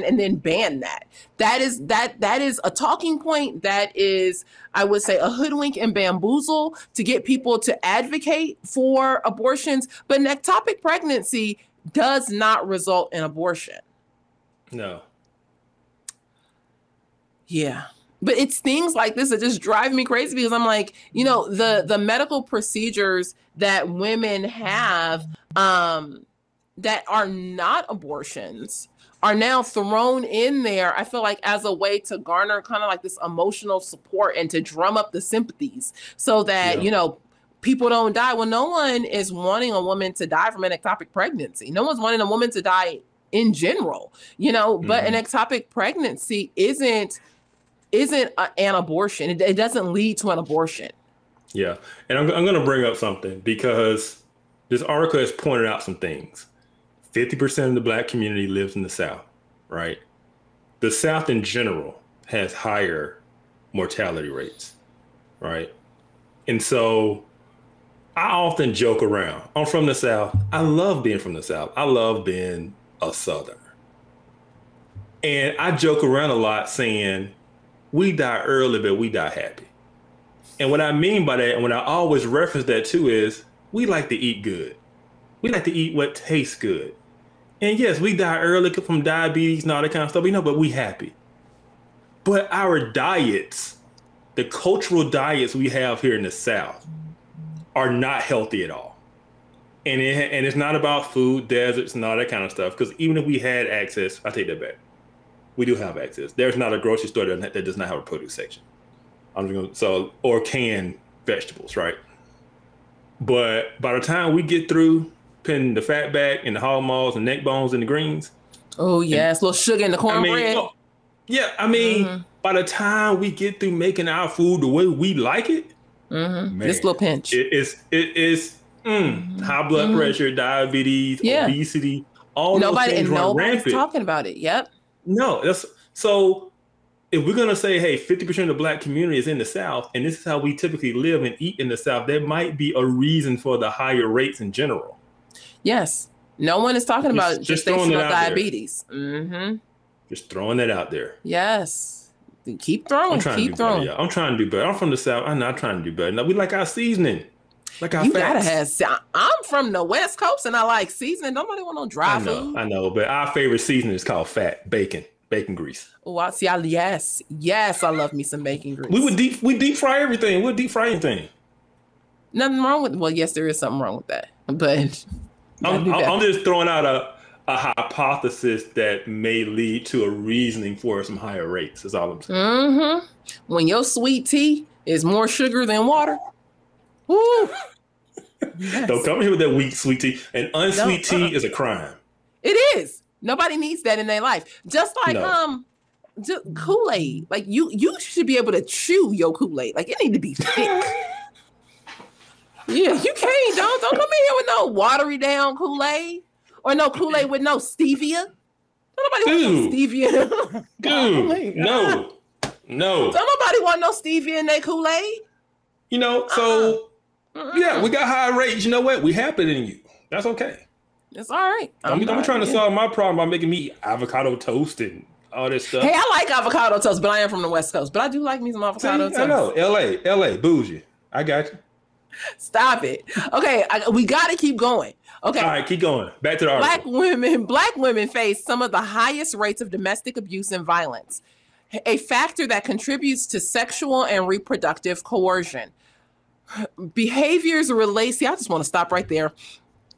[SPEAKER 2] and then ban that. That is a talking point that is, I would say, a hoodwink and bamboozle to get people to advocate for abortions. But an ectopic pregnancy does not result in abortion.
[SPEAKER 1] No.
[SPEAKER 2] Yeah. But it's things like this that just drive me crazy, because I'm like, the medical procedures that women have that are not abortions are now thrown in there, I feel like, as a way to garner kind of like this emotional support and to drum up the sympathies so that, people don't die. Well, no one is wanting a woman to die from an ectopic pregnancy. No one's wanting a woman to die in general, but an ectopic pregnancy isn't an abortion. It doesn't lead to an abortion.
[SPEAKER 1] Yeah. And I'm going to bring up something, because this article has pointed out some things. 50% of the Black community lives in the South, right? The South in general has higher mortality rates, right? And so I often joke around. I'm from the South. I love being from the South. I love being a Southerner. And I joke around a lot saying, we die early, but we die happy. And what I mean by that, and what I always reference that too, is we like to eat good. We like to eat what tastes good. And yes, we die early from diabetes and all that kind of stuff, but we happy. But our diets, the cultural diets we have here in the South, are not healthy at all. And it's not about food, deserts, and all that kind of stuff. Because even if we had access, I take that back. We do have access. There's not a grocery store that does not have a produce section. Or canned vegetables, right? But by the time we get through putting the fat back and the hog maws and neck bones and the greens.
[SPEAKER 2] Oh yes, a little sugar in the cornbread.
[SPEAKER 1] By the time we get through making our food the way we like it, man,
[SPEAKER 2] this little pinch.
[SPEAKER 1] It is high blood pressure, diabetes, obesity, all those things run rampant.
[SPEAKER 2] Nobody's talking about it. Yep.
[SPEAKER 1] No, so if we're going to say, hey, 50% of the Black community is in the South, and this is how we typically live and eat in the South, there might be a reason for the higher rates in general.
[SPEAKER 2] Yes. No one is talking about gestational diabetes.
[SPEAKER 1] Just throwing that out there.
[SPEAKER 2] Yes. Keep throwing. Keep throwing.
[SPEAKER 1] I'm trying to do better. I'm from the South. I'm not trying to do better. Now, we like our seasoning. Like our fats.
[SPEAKER 2] I'm from the West Coast and I like seasoning. Nobody want no dry food.
[SPEAKER 1] I know, but our favorite seasoning is called bacon grease.
[SPEAKER 2] Oh, yes, I love me some bacon grease.
[SPEAKER 1] We deep fry everything. We'll deep fry anything.
[SPEAKER 2] Nothing wrong with. Well, yes, there is something wrong with that, but
[SPEAKER 1] I'm just throwing out a hypothesis that may lead to a reasoning for some higher rates. That's all I'm saying.
[SPEAKER 2] When your sweet tea is more sugar than water. Woo. Yes.
[SPEAKER 1] Don't come here with that weak sweet tea. And unsweet tea is a crime.
[SPEAKER 2] It is. Nobody needs that in their life. Just like just Kool-Aid. Like you should be able to chew your Kool-Aid. Like it need to be thick. Yeah, you can't. Don't come in here with no watery down Kool-Aid or no Kool-Aid with no stevia. Nobody want no stevia.
[SPEAKER 1] Dude, no.
[SPEAKER 2] Don't nobody want no stevia in their Kool-Aid.
[SPEAKER 1] So yeah, we got high rates. You know what? We happy than you. That's okay.
[SPEAKER 2] It's all right.
[SPEAKER 1] I'm trying to solve my problem by making me eat avocado toast and all this stuff.
[SPEAKER 2] Hey, I like avocado toast, but I am from the West Coast. But I do like me some avocado toast.
[SPEAKER 1] I know. LA, bougie. I got you.
[SPEAKER 2] Stop it. Okay, we got to keep going. Okay.
[SPEAKER 1] All right, keep going. Back to the article.
[SPEAKER 2] Black women face some of the highest rates of domestic abuse and violence, a factor that contributes to sexual and reproductive coercion. Behaviors relate. See, I just want to stop right there,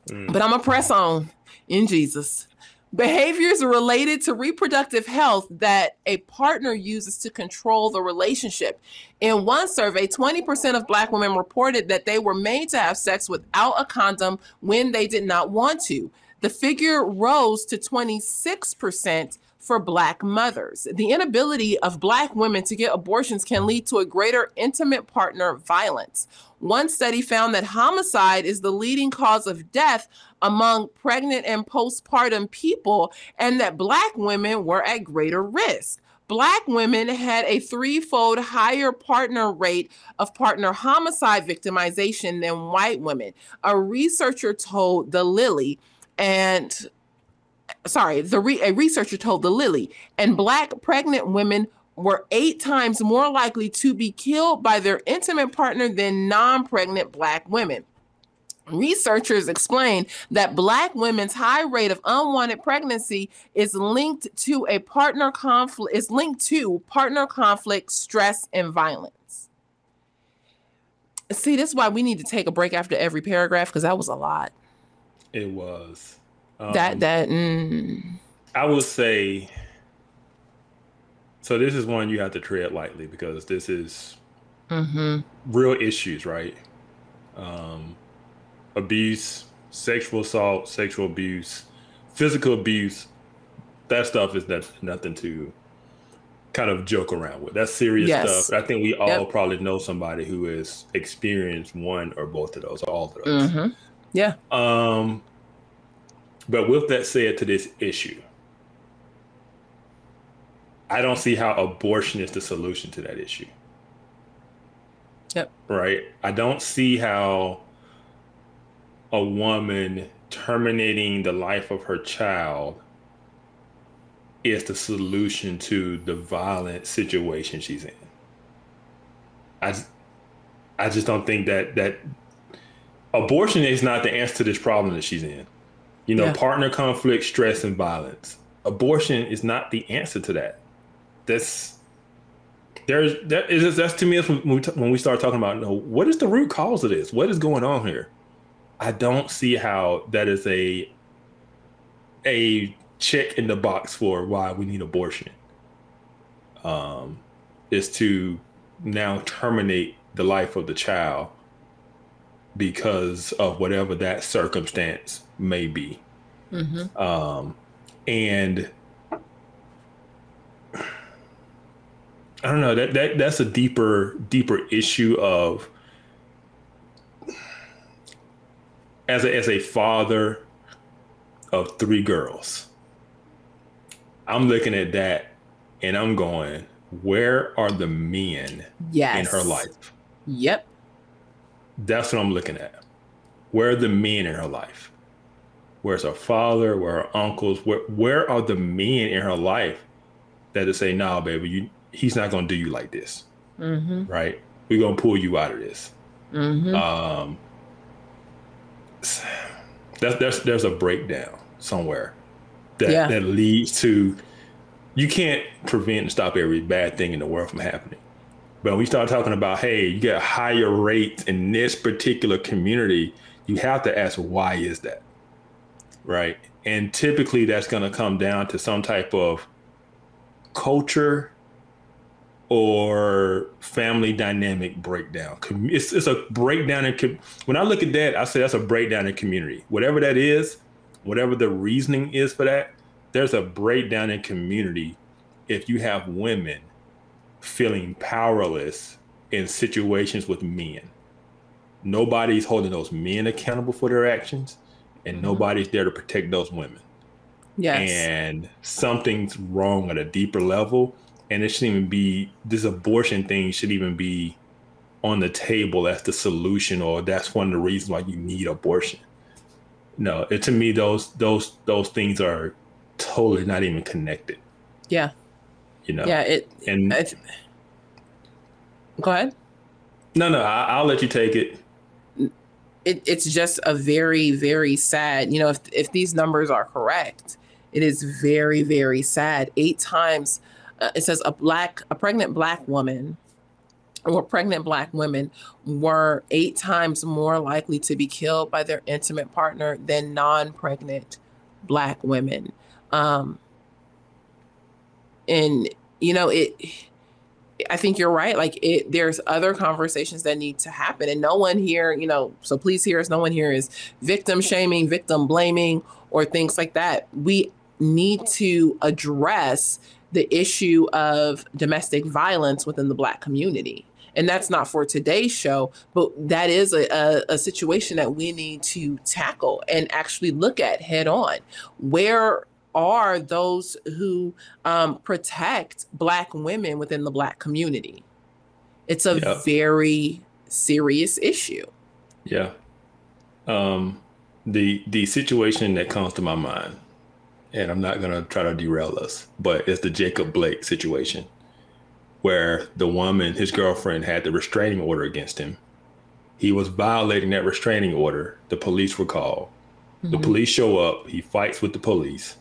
[SPEAKER 2] but I'm going to press on in Jesus. Behaviors related to reproductive health that a partner uses to control the relationship. In one survey, 20% of Black women reported that they were made to have sex without a condom when they did not want to. The figure rose to 26% for Black mothers. The inability of Black women to get abortions can lead to a greater intimate partner violence. One study found that homicide is the leading cause of death among pregnant and postpartum people, and that Black women were at greater risk. Black women had a 3-fold higher partner rate of partner homicide victimization than white women. A researcher told The Lily, and Black pregnant women were 8 times more likely to be killed by their intimate partner than non-pregnant Black women. Researchers explain that Black women's high rate of unwanted pregnancy is linked to partner conflict, stress, and violence. See, this is why we need to take a break after every paragraph, because that was a lot.
[SPEAKER 1] It was.
[SPEAKER 2] I
[SPEAKER 1] would say, so this is one you have to tread lightly, because this is real issues, right? Abuse, sexual assault, sexual abuse, physical abuse, that stuff is nothing to kind of joke around with. That's serious stuff. I think we all probably know somebody who has experienced one or both of those, or all of those.
[SPEAKER 2] Yeah.
[SPEAKER 1] But with that said, to this issue, I don't see how abortion is the solution to that issue.
[SPEAKER 2] Yep.
[SPEAKER 1] Right? I don't see how a woman terminating the life of her child is the solution to the violent situation she's in. I just don't think that abortion is not the answer to this problem that she's in. Partner conflict, stress, and violence. Abortion is not the answer to that. That's to me when we start talking about what is the root cause of this? What is going on here? I don't see how that is a check in the box for why we need abortion. Is to now terminate the life of the child because of whatever that circumstance may be. And I don't know, that's a deeper issue of, as a father of 3 girls, I'm looking at that and I'm going, where are the men in her life?
[SPEAKER 2] Yep.
[SPEAKER 1] That's what I'm looking at. Where are the men in her life? Where's her father? Where are her uncles? Where are the men in her life that say, nah, baby, he's not going to do you like this. Right? We're going to pull you out of this. There's a breakdown somewhere that leads to, you can't prevent and stop every bad thing in the world from happening. But when we start talking about, hey, you get higher rates in this particular community, you have to ask, why is that? Right? And typically that's going to come down to some type of culture or family dynamic breakdown. It's a breakdown when I look at that, I say that's a breakdown in community. Whatever that is, whatever the reasoning is for that, there's a breakdown in community if you have women feeling powerless in situations with men. Nobody's holding those men accountable for their actions, and nobody's there to protect those women.
[SPEAKER 2] Yes.
[SPEAKER 1] And something's wrong at a deeper level. And it shouldn't even be, this abortion thing should even be on the table as the solution, or that's one of the reasons why you need abortion. No, to me, those things are totally not even connected.
[SPEAKER 2] Yeah.
[SPEAKER 1] Yeah.
[SPEAKER 2] Go ahead.
[SPEAKER 1] No, I'll let you take it.
[SPEAKER 2] It's just a very, very sad, if these numbers are correct, it is very, very sad. 8 times, it says a pregnant Black woman or pregnant Black women were 8 times more likely to be killed by their intimate partner than non-pregnant Black women. And, I think you're right. Like there's other conversations that need to happen, and no one here, so please hear us. No one here is victim shaming, victim blaming, or things like that. We need to address the issue of domestic violence within the Black community. And that's not for today's show, but that is a situation that we need to tackle and actually look at head on. Where are those who protect Black women within the Black community? It's a very serious issue.
[SPEAKER 1] Yeah. The situation that comes to my mind, and I'm not going to try to derail us, but it's the Jacob Blake situation, where the woman, his girlfriend, had the restraining order against him. He was violating that restraining order. The police were called. Mm-hmm. The police show up. He fights with the police.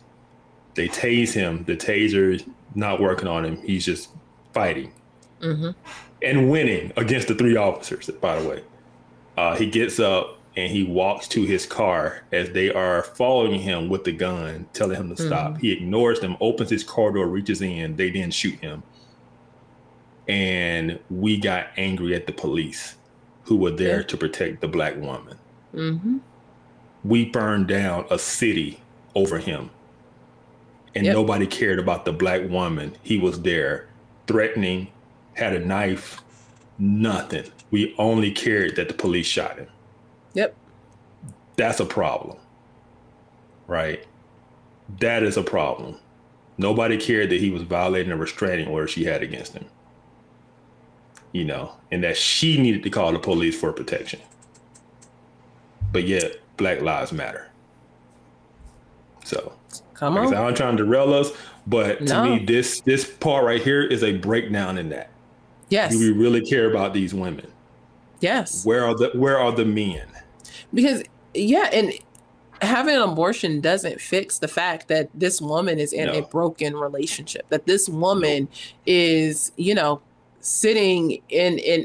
[SPEAKER 1] They tase him. The taser not working on him. He's just fighting and winning against the 3 officers, by the way. He gets up and he walks to his car as they are following him with the gun, telling him to stop. He ignores them, opens his car door, reaches in. They then shoot him. And we got angry at the police who were there to protect the Black woman. Mm-hmm. We burned down a city over him. And nobody cared about the Black woman. He was there threatening, had a knife, nothing. We only cared that the police shot him.
[SPEAKER 2] Yep.
[SPEAKER 1] That's a problem, right? That is a problem. Nobody cared that he was violating a restraining order she had against him. And that she needed to call the police for protection. But yet, Black Lives Matter. So,
[SPEAKER 2] come on.
[SPEAKER 1] I'm not trying to derail us, but to me, this part right here is a breakdown in that.
[SPEAKER 2] Yes.
[SPEAKER 1] Do we really care about these women?
[SPEAKER 2] Yes.
[SPEAKER 1] Where are the men?
[SPEAKER 2] Because, and having an abortion doesn't fix the fact that this woman is in a broken relationship, that this woman is, sitting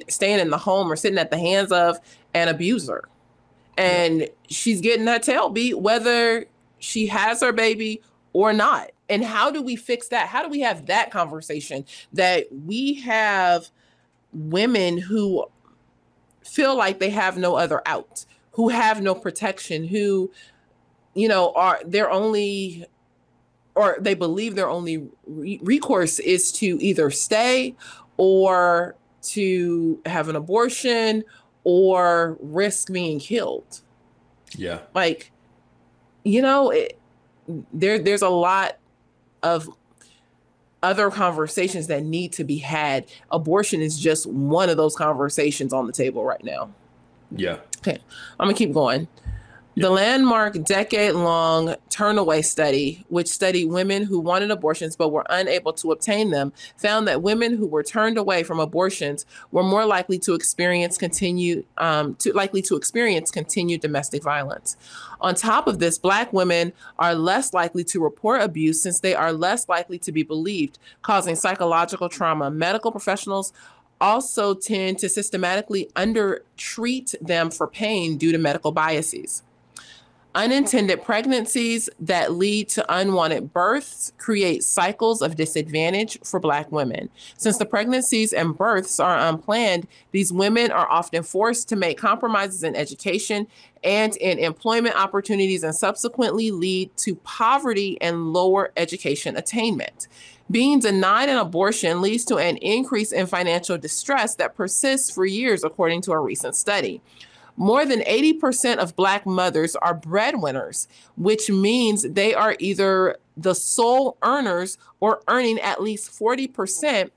[SPEAKER 2] staying in the home or sitting at the hands of an abuser. And she's getting her tail beat whether she has her baby or not. And how do we fix that? How do we have that conversation that we have women who feel like they have no other out, who have no protection, who, are their only, or they believe their only recourse is to either stay or to have an abortion or risk being killed.
[SPEAKER 1] Yeah.
[SPEAKER 2] Like, there's a lot of other conversations that need to be had. Abortion is just one of those conversations on the table right now.
[SPEAKER 1] Yeah.
[SPEAKER 2] Okay. I'm going to keep going. The landmark decade-long Turnaway study, which studied women who wanted abortions but were unable to obtain them, found that women who were turned away from abortions were more likely to experience continued domestic violence. On top of this, Black women are less likely to report abuse since they are less likely to be believed, causing psychological trauma. Medical professionals also tend to systematically undertreat them for pain due to medical biases. Unintended pregnancies that lead to unwanted births create cycles of disadvantage for Black women. Since the pregnancies and births are unplanned, these women are often forced to make compromises in education and in employment opportunities, and subsequently lead to poverty and lower education attainment. Being denied an abortion leads to an increase in financial distress that persists for years, according to a recent study. More than 80% of Black mothers are breadwinners, which means they are either the sole earners or earning at least 40%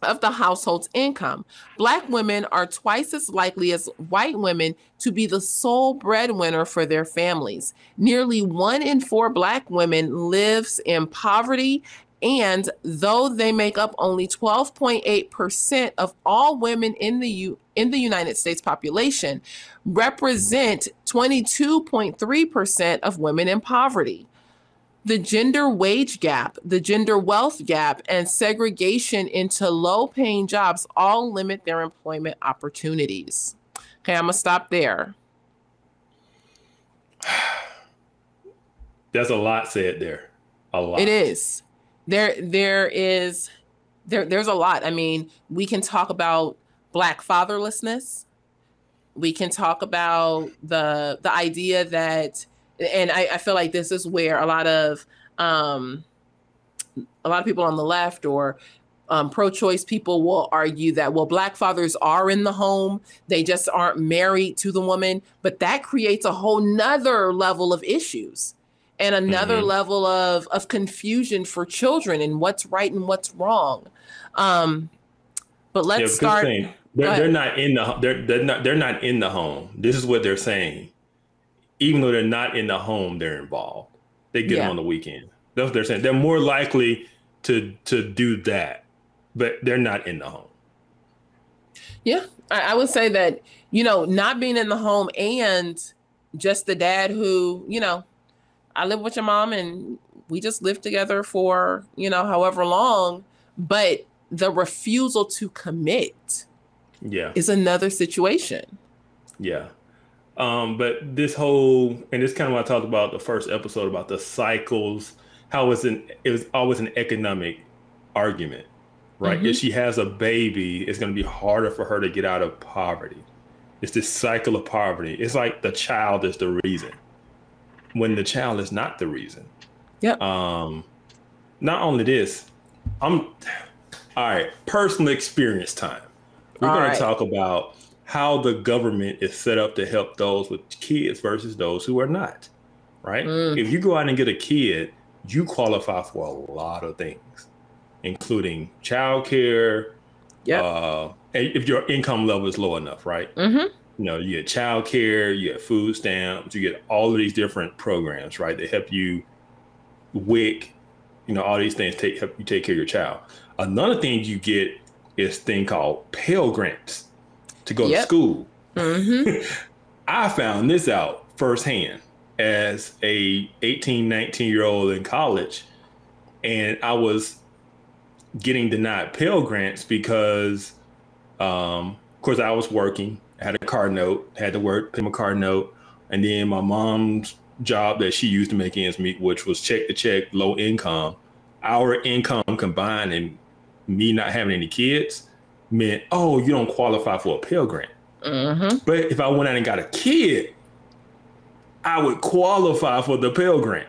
[SPEAKER 2] of the household's income. Black women are twice as likely as white women to be the sole breadwinner for their families. Nearly 1 in 4 Black women lives in poverty, and though they make up only 12.8% of all women in the United States population, represent 22.3% of women in poverty. The gender wage gap, the gender wealth gap, and segregation into low-paying jobs all limit their employment opportunities. Okay, I'm gonna stop there.
[SPEAKER 1] There's a lot said there. A lot.
[SPEAKER 2] It is. There's a lot. I mean, we can talk about Black fatherlessness. We can talk about the idea that, and I feel like this is where a lot of people on the left or pro-choice people will argue that, well, Black fathers are in the home, they just aren't married to the woman, but that creates a whole nother level of issues and another level of confusion for children and what's right and what's wrong. But let's start.
[SPEAKER 1] They're not in the home. This is what they're saying. Even though they're not in the home, they're involved. They get them on the weekend. That's what they're saying. They're more likely to do that, but they're not in the home.
[SPEAKER 2] Yeah, I would say that, not being in the home and just the dad who, I live with your mom and we just lived together for, however long, but the refusal to commit is another situation.
[SPEAKER 1] Yeah. But this whole, and this kind of what I talked about the first episode about the cycles, how it was always an economic argument, right? If she has a baby, it's going to be harder for her to get out of poverty. It's this cycle of poverty. It's like the child is the reason when the child is not the reason.
[SPEAKER 2] Yep.
[SPEAKER 1] Not only this, all right, personal experience time. We're going to talk about how the government is set up to help those with kids versus those who are not, right? If you go out and get a kid, you qualify for a lot of things, including childcare. And if your income level is low enough, right? You get childcare, you get food stamps, you get all of these different programs, right? They help you WIC, all these things help you take care of your child. Another thing you get is a thing called Pell Grants to go to school. I found this out firsthand as a 18, 19-year-old in college. And I was getting denied Pell Grants because, of course, I was working. I had a car note, had to work, pay my car note. And then my mom's job that she used to make ends meet, which was check to check, low income. Our income combined and me not having any kids meant, you don't qualify for a Pell Grant. But if I went out and got a kid, I would qualify for the Pell Grant,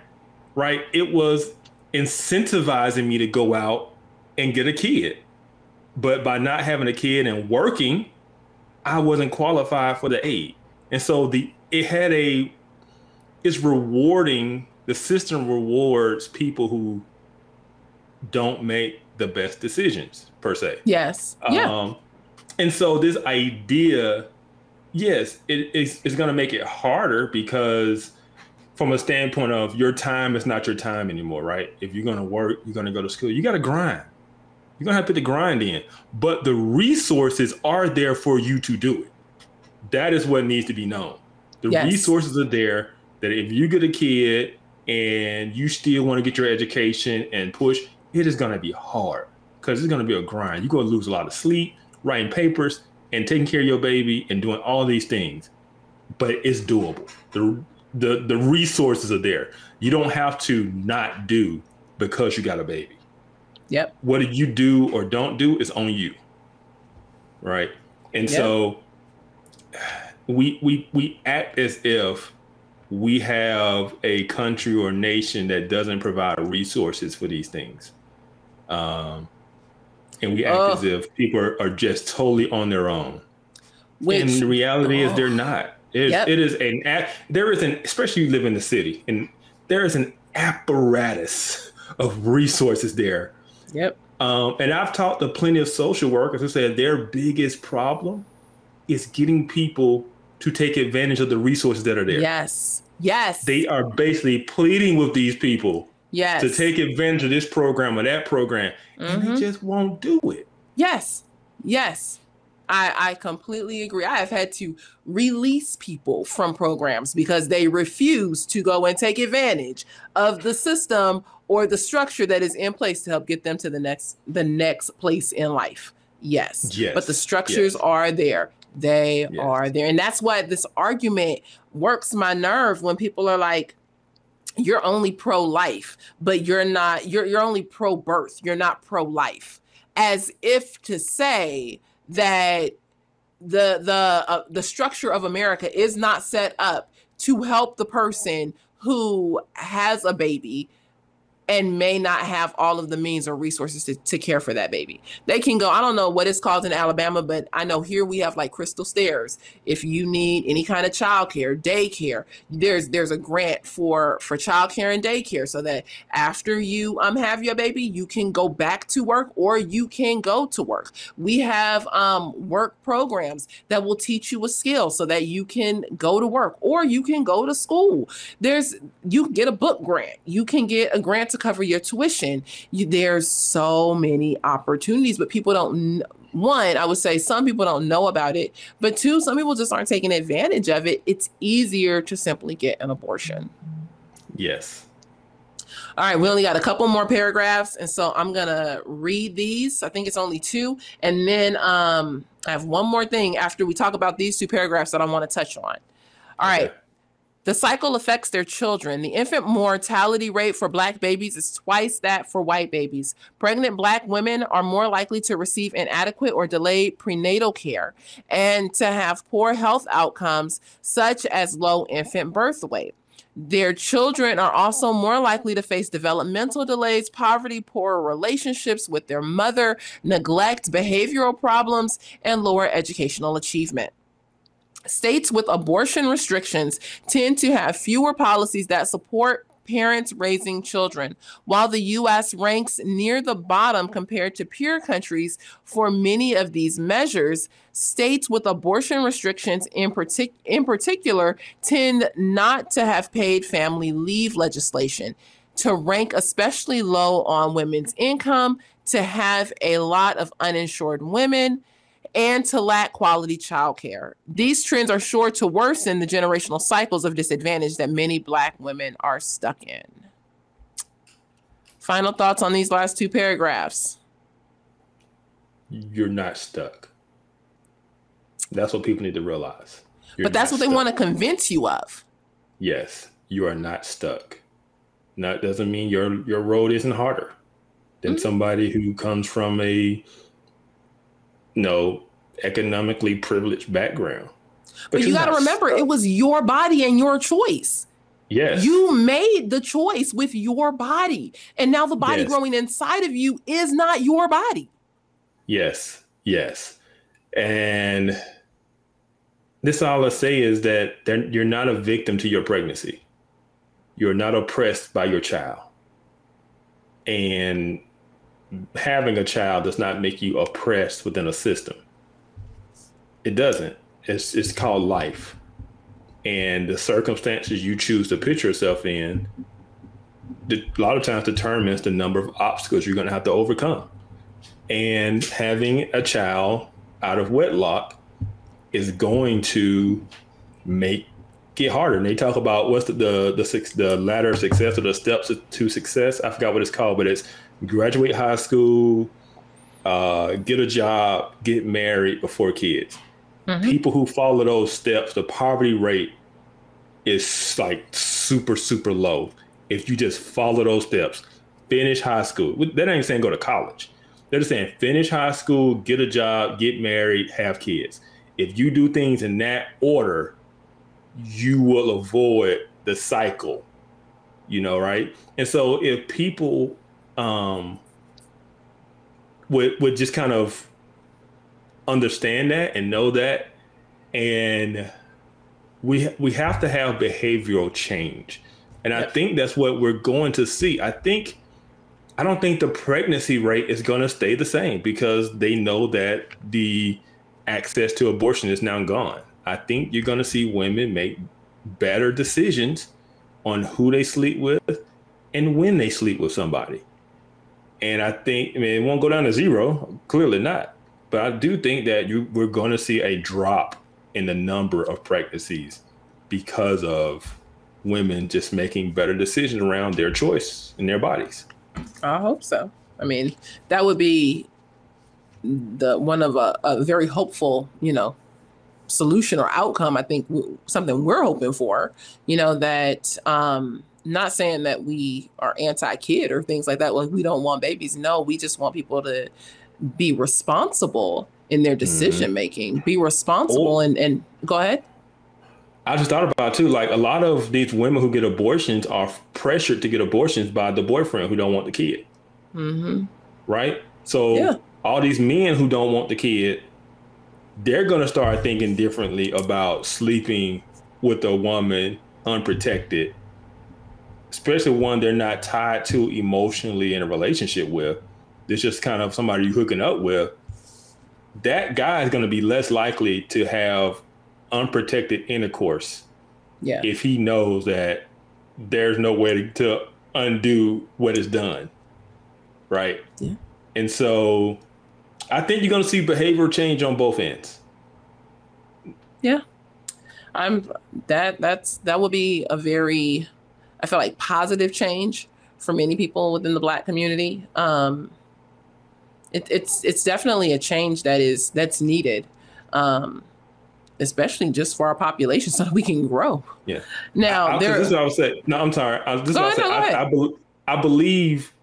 [SPEAKER 1] right? It was incentivizing me to go out and get a kid. But by not having a kid and working, I wasn't qualified for the aid. And so it's rewarding, the system rewards people who don't make the best decisions, per se.
[SPEAKER 2] Yes.
[SPEAKER 1] And so this idea, yes, it's going to make it harder because from a standpoint of your time is not your time anymore, right? If you're going to work, you're going to go to school, you got to grind. You're going to have to put the grind in. But the resources are there for you to do it. That is what needs to be known. The resources are there that if you get a kid and you still want to get your education and push, it is going to be hard because it's going to be a grind. You're going to lose a lot of sleep, writing papers, and taking care of your baby and doing all these things. But it's doable. The resources are there. You don't have to not do because you got a baby.
[SPEAKER 2] Yep.
[SPEAKER 1] What you do or don't do is on you. Right. And so we act as if we have a country or nation that doesn't provide resources for these things. And we act as if people are just totally on their own. And the reality is they're not. There is especially you live in the city, and there is an apparatus of resources there. And I've talked to plenty of social workers who said their biggest problem is getting people to take advantage of the resources that are there.
[SPEAKER 2] Yes. Yes.
[SPEAKER 1] They are basically pleading with these people
[SPEAKER 2] yes.
[SPEAKER 1] to take advantage of this program or that program, and they just won't do it.
[SPEAKER 2] Yes. Yes. I completely agree. I have had to release people from programs because they refuse to go and take advantage of the system or the structure that is in place to help get them to the next place in life. Yes. But the structures are there. They are there. And that's why this argument works my nerve when people are like, you're only pro-life, but you're not, you're only pro-birth. You're not pro-life. As if to say that the structure of America is not set up to help the person who has a baby and may not have all of the means or resources to care for that baby. They can go, I don't know what it's called in Alabama, but I know here we have like Crystal Stairs. If you need any kind of childcare, daycare, there's a grant for childcare and daycare so that after you have your baby, you can go back to work or you can go to work. We have work programs that will teach you a skill so that you can go to work or you can go to school. You can get a book grant. You can get a grant to cover your tuition. There's so many opportunities, but people don't. One, I would say some people don't know about it, but two, some people just aren't taking advantage of it. It's easier to simply get an abortion.
[SPEAKER 1] Yes.
[SPEAKER 2] All right, we only got a couple more paragraphs, and so I'm gonna read these. I think it's only two, and then I have one more thing after we talk about these two paragraphs that I want to touch on. All right. The cycle affects their children. The infant mortality rate for Black babies is twice that for white babies. Pregnant Black women are more likely to receive inadequate or delayed prenatal care and to have poor health outcomes, such as low infant birth weight. Their children are also more likely to face developmental delays, poverty, poorer relationships with their mother, neglect, behavioral problems, and lower educational achievement. States with abortion restrictions tend to have fewer policies that support parents raising children. While the U.S. ranks near the bottom compared to peer countries for many of these measures, states with abortion restrictions in particular tend not to have paid family leave legislation, to rank especially low on women's income, to have a lot of uninsured women, and to lack quality childcare. These trends are sure to worsen the generational cycles of disadvantage that many Black women are stuck in. Final thoughts on these last two paragraphs.
[SPEAKER 1] You're not stuck. That's what people need to realize.
[SPEAKER 2] But that's what they want to convince you of.
[SPEAKER 1] Yes, you are not stuck. That doesn't mean your road isn't harder than somebody who comes from a economically privileged background.
[SPEAKER 2] But you got to remember, it was your body and your choice.
[SPEAKER 1] Yes.
[SPEAKER 2] You made the choice with your body. And now the body growing inside of you is not your body.
[SPEAKER 1] Yes. Yes. And this all I say is that you're not a victim to your pregnancy. You're not oppressed by your child. And having a child does not make you oppressed within a system. It doesn't. It's called life. And the circumstances you choose to put yourself in, a lot of times determines the number of obstacles you're going to have to overcome. And having a child out of wedlock is going to make it harder. And they talk about what's the ladder of success or the steps to success. I forgot what it's called, but it's graduate high school, get a job, get married before kids. People who follow those steps, the poverty rate is like super, super low. If you just follow those steps, finish high school. That ain't saying go to college. They're just saying finish high school, get a job, get married, have kids. If you do things in that order, you will avoid the cycle, right? And so if people would just kind of understand that and know that, and we have to have behavioral change. And I think that's what we're going to see. I think I don't think the pregnancy rate is going to stay the same because they know that the access to abortion is now gone. I think you're going to see women make better decisions on who they sleep with and when they sleep with somebody. And I think, I mean, it won't go down to zero, clearly not. But I do think that we're going to see a drop in the number of pregnancies because of women just making better decisions around their choice in their bodies.
[SPEAKER 2] I hope so. I mean, that would be the one of a very hopeful, solution or outcome. I think something we're hoping for, that not saying that we are anti-kid or things like that. Like we don't want babies. No, we just want people to be responsible in their decision making, be responsible and go ahead.
[SPEAKER 1] I just thought about too, like a lot of these women who get abortions are pressured to get abortions by the boyfriend who don't want the kid. Right? So all these men who don't want the kid, they're going to start thinking differently about sleeping with a woman unprotected, especially one they're not tied to emotionally in a relationship with. It's just kind of somebody you're hooking up with. That guy is going to be less likely to have unprotected intercourse if he knows that there's no way to undo what is done. Right. Yeah. And so I think you're going to see behavioral change on both ends.
[SPEAKER 2] Yeah. That will be a very, I feel like, positive change for many people within the Black community. It's definitely a change that's needed. Especially just for our population so that we can grow.
[SPEAKER 1] Yeah.
[SPEAKER 2] Now,
[SPEAKER 1] this is what I was saying. No, I'm sorry. I believe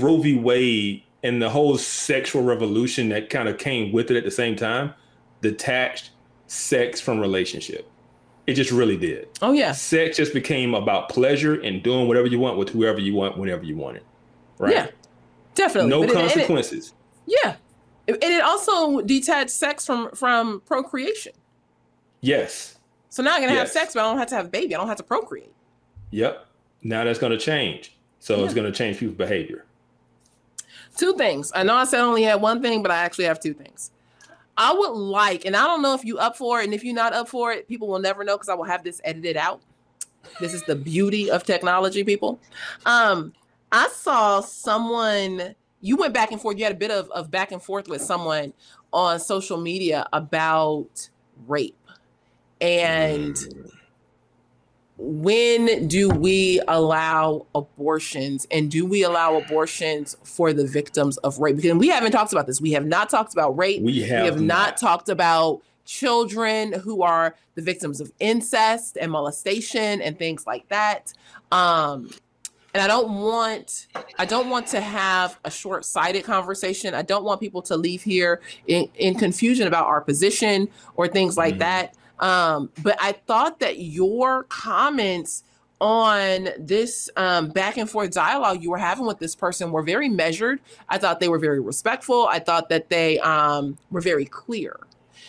[SPEAKER 1] Roe v. Wade and the whole sexual revolution that kind of came with it at the same time detached sex from relationship. It just really did.
[SPEAKER 2] Oh, yeah.
[SPEAKER 1] Sex just became about pleasure and doing whatever you want with whoever you want, whenever you want it. Right?
[SPEAKER 2] Yeah, definitely.
[SPEAKER 1] No consequences.
[SPEAKER 2] Yeah. And it also detached sex from procreation.
[SPEAKER 1] Yes.
[SPEAKER 2] So now I'm going to have sex, but I don't have to have a baby. I don't have to procreate.
[SPEAKER 1] Yep. Now that's going to change. So it's going to change people's behavior.
[SPEAKER 2] Two things. I know I said I only had one thing, but I actually have two things. I would like, and I don't know if you up for it, and if you're not up for it, people will never know because I will have this edited out. This is the beauty of technology, people. I saw someone... You went back and forth. You had a bit of back and forth with someone on social media about rape. And when do we allow abortions? And do we allow abortions for the victims of rape? Because we haven't talked about this. We have not talked about rape.
[SPEAKER 1] We have
[SPEAKER 2] not talked about children who are the victims of incest and molestation and things like that. And I don't want to have a short-sighted conversation. I don't want people to leave here in confusion about our position or things like that. But I thought that your comments on this back and forth dialogue you were having with this person were very measured. I thought they were very respectful. I thought that they were very clear.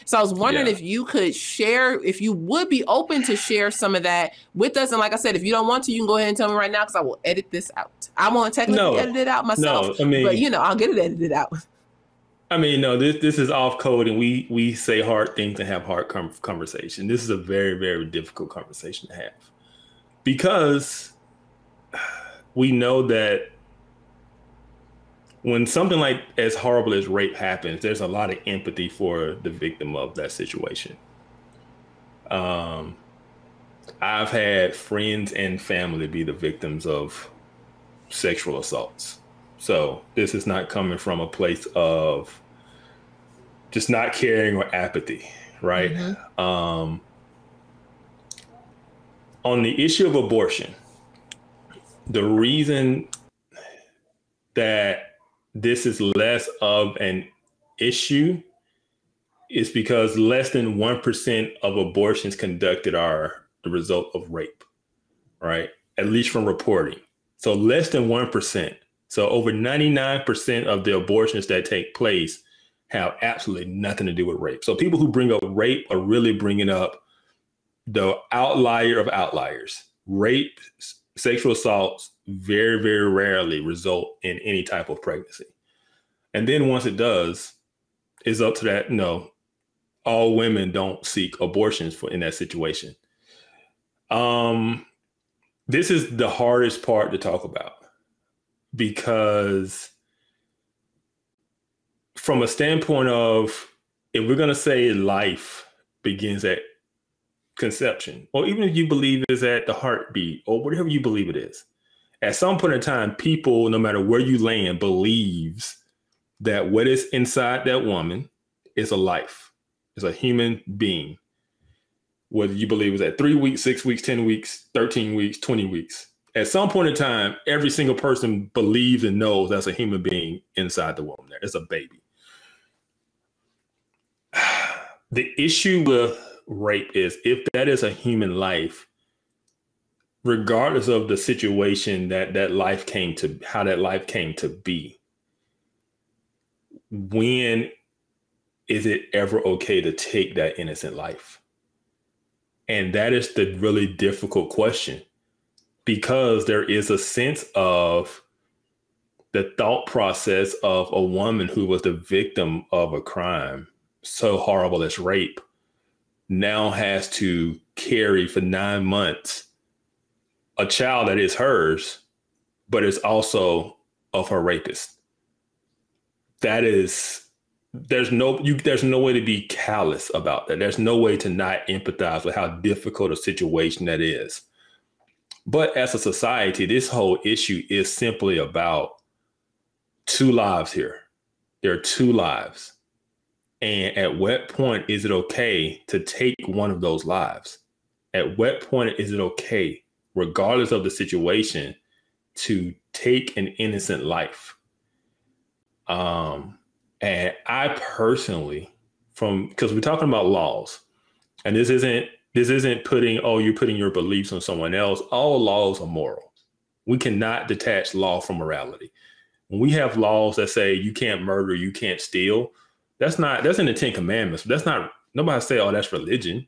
[SPEAKER 2] So I was wondering if you could share, if you would be open to share some of that with us. And like I said, if you don't want to, you can go ahead and tell me right now because I will edit this out. I won't technically edit it out myself, but I'll get it edited out.
[SPEAKER 1] I mean, no, this is off code and we say hard things and have hard conversation. This is a very, very difficult conversation to have because we know that when something like as horrible as rape happens, there's a lot of empathy for the victim of that situation. I've had friends and family be the victims of sexual assaults. So this is not coming from a place of just not caring or apathy, right? On the issue of abortion, the reason that this is less of an issue is because less than 1% of abortions conducted are the result of rape, right? At least from reporting. So less than 1%. So over 99% of the abortions that take place have absolutely nothing to do with rape. So people who bring up rape are really bringing up the outlier of outliers. Rape sexual assaults very, very rarely result in any type of pregnancy. And then once it does, it's up to that. No, all women don't seek abortions in that situation. This is the hardest part to talk about, because from a standpoint of, if we're going to say life begins at conception, or even if you believe it's at the heartbeat, or whatever you believe it is, at some point in time, people, no matter where you land, believes that what is inside that woman is a life, is a human being. Whether you believe it's at 3 weeks, 6 weeks, 10 weeks, 13 weeks, 20 weeks. At some point in time, every single person believes and knows that's a human being inside the woman. There, it's a baby. The issue with rape is, if that is a human life, regardless of the situation that life came to, how that life came to be, when is it ever okay to take that innocent life? And that is the really difficult question, because there is a sense of the thought process of a woman who was the victim of a crime so horrible as rape now has to carry for 9 months a child that is hers, but is also of her rapist. That is, there's no way to be callous about that. There's no way to not empathize with how difficult a situation that is. But as a society, this whole issue is simply about 2 lives here. There are 2 lives. And at what point is it okay to take one of those lives? At what point is it okay, regardless of the situation, to take an innocent life? And I personally, because we're talking about laws, and this isn't putting, you're putting your beliefs on someone else. All laws are moral. We cannot detach law from morality. When we have laws that say you can't murder, you can't steal, that's in the 10 Commandments. That's not, nobody say, that's religion.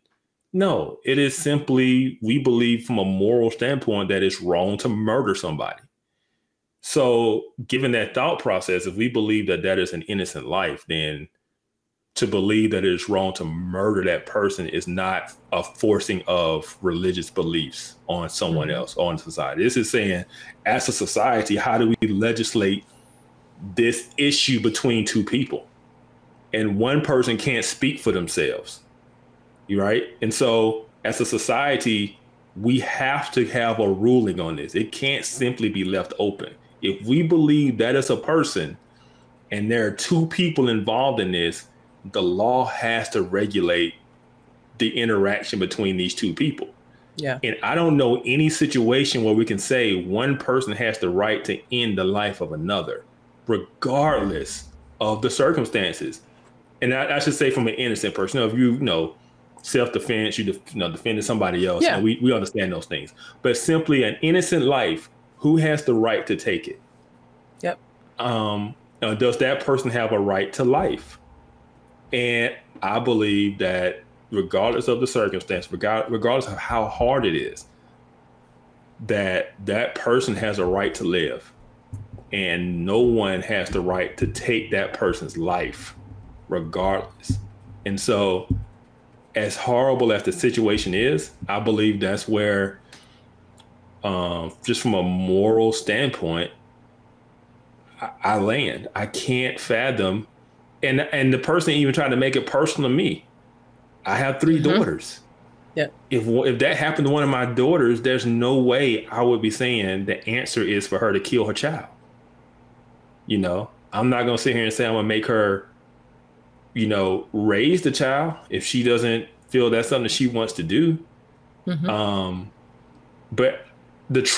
[SPEAKER 1] No, it is simply, we believe from a moral standpoint that it's wrong to murder somebody. So given that thought process, if we believe that that is an innocent life, then to believe that it is wrong to murder that person is not a forcing of religious beliefs on someone else, on society. This is saying, as a society, how do we legislate this issue between 2 people? And one person can't speak for themselves, right? And so as a society, we have to have a ruling on this. It can't simply be left open. If we believe that is a person and there are 2 people involved in this, the law has to regulate the interaction between these 2 people.
[SPEAKER 2] Yeah.
[SPEAKER 1] And I don't know any situation where we can say one person has the right to end the life of another, regardless of the circumstances. And I should say, from an innocent person, if you know, self-defense, defending somebody else,
[SPEAKER 2] yeah.
[SPEAKER 1] we understand those things. But simply an innocent life, who has the right to take it?
[SPEAKER 2] Yep.
[SPEAKER 1] Does that person have a right to life? And I believe that regardless of the circumstance, regardless of how hard it is, that person has a right to live. And no one has the right to take that person's life, regardless. And so, as horrible as the situation is, I believe that's where, just from a moral standpoint, I land. I can't fathom. And the person even tried to make it personal to me. I have 3 daughters.
[SPEAKER 2] Yeah.
[SPEAKER 1] If that happened to one of my daughters, there's no way I would be saying the answer is for her to kill her child. You know, I'm not going to sit here and say I'm going to make her, raise the child if she doesn't feel that's something she wants to do. But there's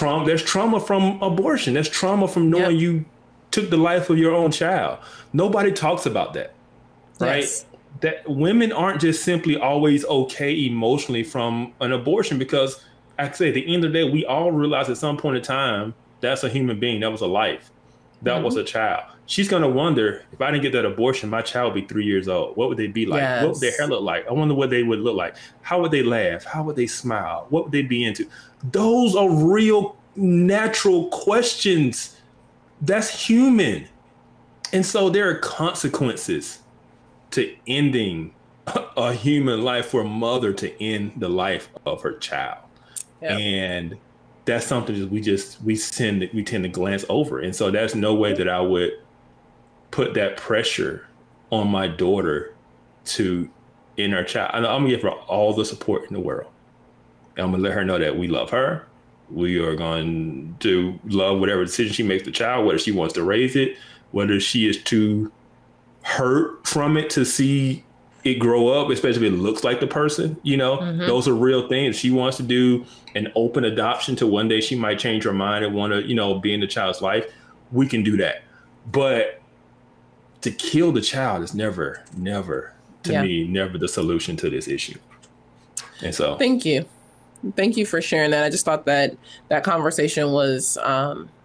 [SPEAKER 1] trauma from abortion. There's trauma from knowing you took the life of your own child. Nobody talks about that, right?
[SPEAKER 2] Yes.
[SPEAKER 1] That women aren't just simply always okay emotionally from an abortion, because like I say, at the end of the day, we all realize at some point in time, that's a human being. That was a life. That was a child. She's going to wonder, if I didn't get that abortion, my child would be 3 years old. What would they be like?
[SPEAKER 2] Yes.
[SPEAKER 1] What would their hair look like? I wonder what they would look like. How would they laugh? How would they smile? What would they be into? Those are real natural questions. That's human. And so there are consequences to ending a human life for a mother to end the life of her child. Yep. And that's something that we tend to glance over. And so there's no way that I would put that pressure on my daughter to end her child. I'm gonna give her all the support in the world. And I'm gonna let her know that we love her. We are going to love whatever decision she makes the child, whether she wants to raise it, whether she is too hurt from it to see it grow up, especially if it looks like the person, those are real things. She wants to do an open adoption to one day she might change her mind and want to, be in the child's life. We can do that. But to kill the child is never the solution to this issue. And so
[SPEAKER 2] thank you for sharing that. I just thought that conversation was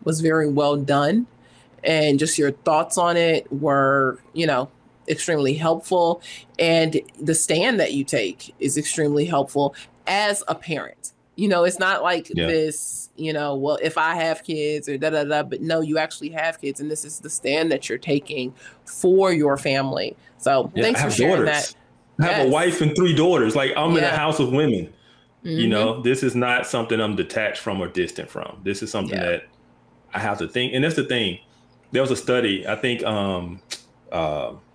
[SPEAKER 2] very well done, and just your thoughts on it were, extremely helpful. And the stand that you take is extremely helpful as a parent. It's not like this, well, if I have kids or but no, you actually have kids. And this is the stand that you're taking for your family. So thanks for sharing that.
[SPEAKER 1] I have a wife and 3 daughters. Like, I'm in a house of women. This is not something I'm detached from or distant from. This is something that I have to think. And that's the thing. There was a study, I think,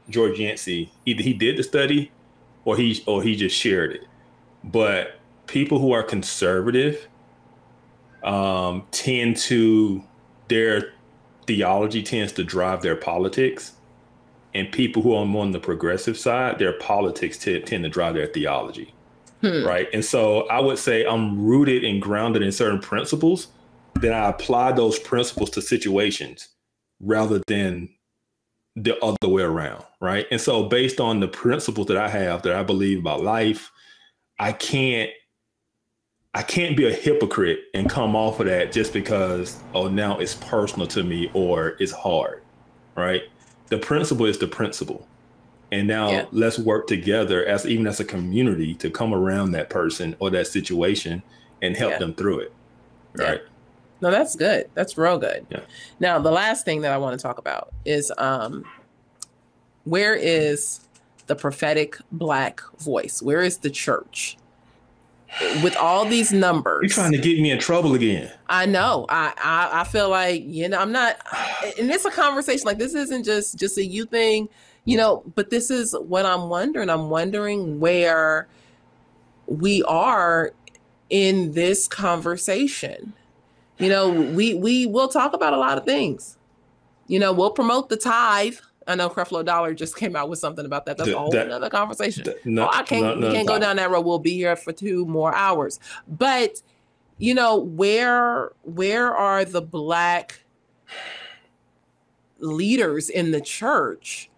[SPEAKER 1] George Yancey, either he did the study or he just shared it. But people who are conservative their theology tends to drive their politics. And people who are on the progressive side, their politics tend to drive their theology. Right. And so I would say I'm rooted and grounded in certain principles. Then I apply those principles to situations rather than the other way around. Right. And so based on the principles that I have, that I believe about life, I can't be a hypocrite and come off of that just because, now it's personal to me or it's hard. Right. The principle is the principle. And now let's work together even as a community to come around that person or that situation and help them through it. Right.
[SPEAKER 2] Yeah. No, that's good. That's real good. Yeah. Now, the last thing that I want to talk about is where is the prophetic Black voice? Where is the church? With all these numbers.
[SPEAKER 1] You're trying to get me in trouble again.
[SPEAKER 2] I know. I feel like, I'm not, and it's a conversation. Like, this isn't just a you thing, but this is what I'm wondering. I'm wondering where we are in this conversation. We will talk about a lot of things. We'll promote the tithe. I know Creflo Dollar just came out with something about that. That's a whole another conversation. We can't go down that road. We'll be here for 2 more hours. But, where are the Black leaders in the church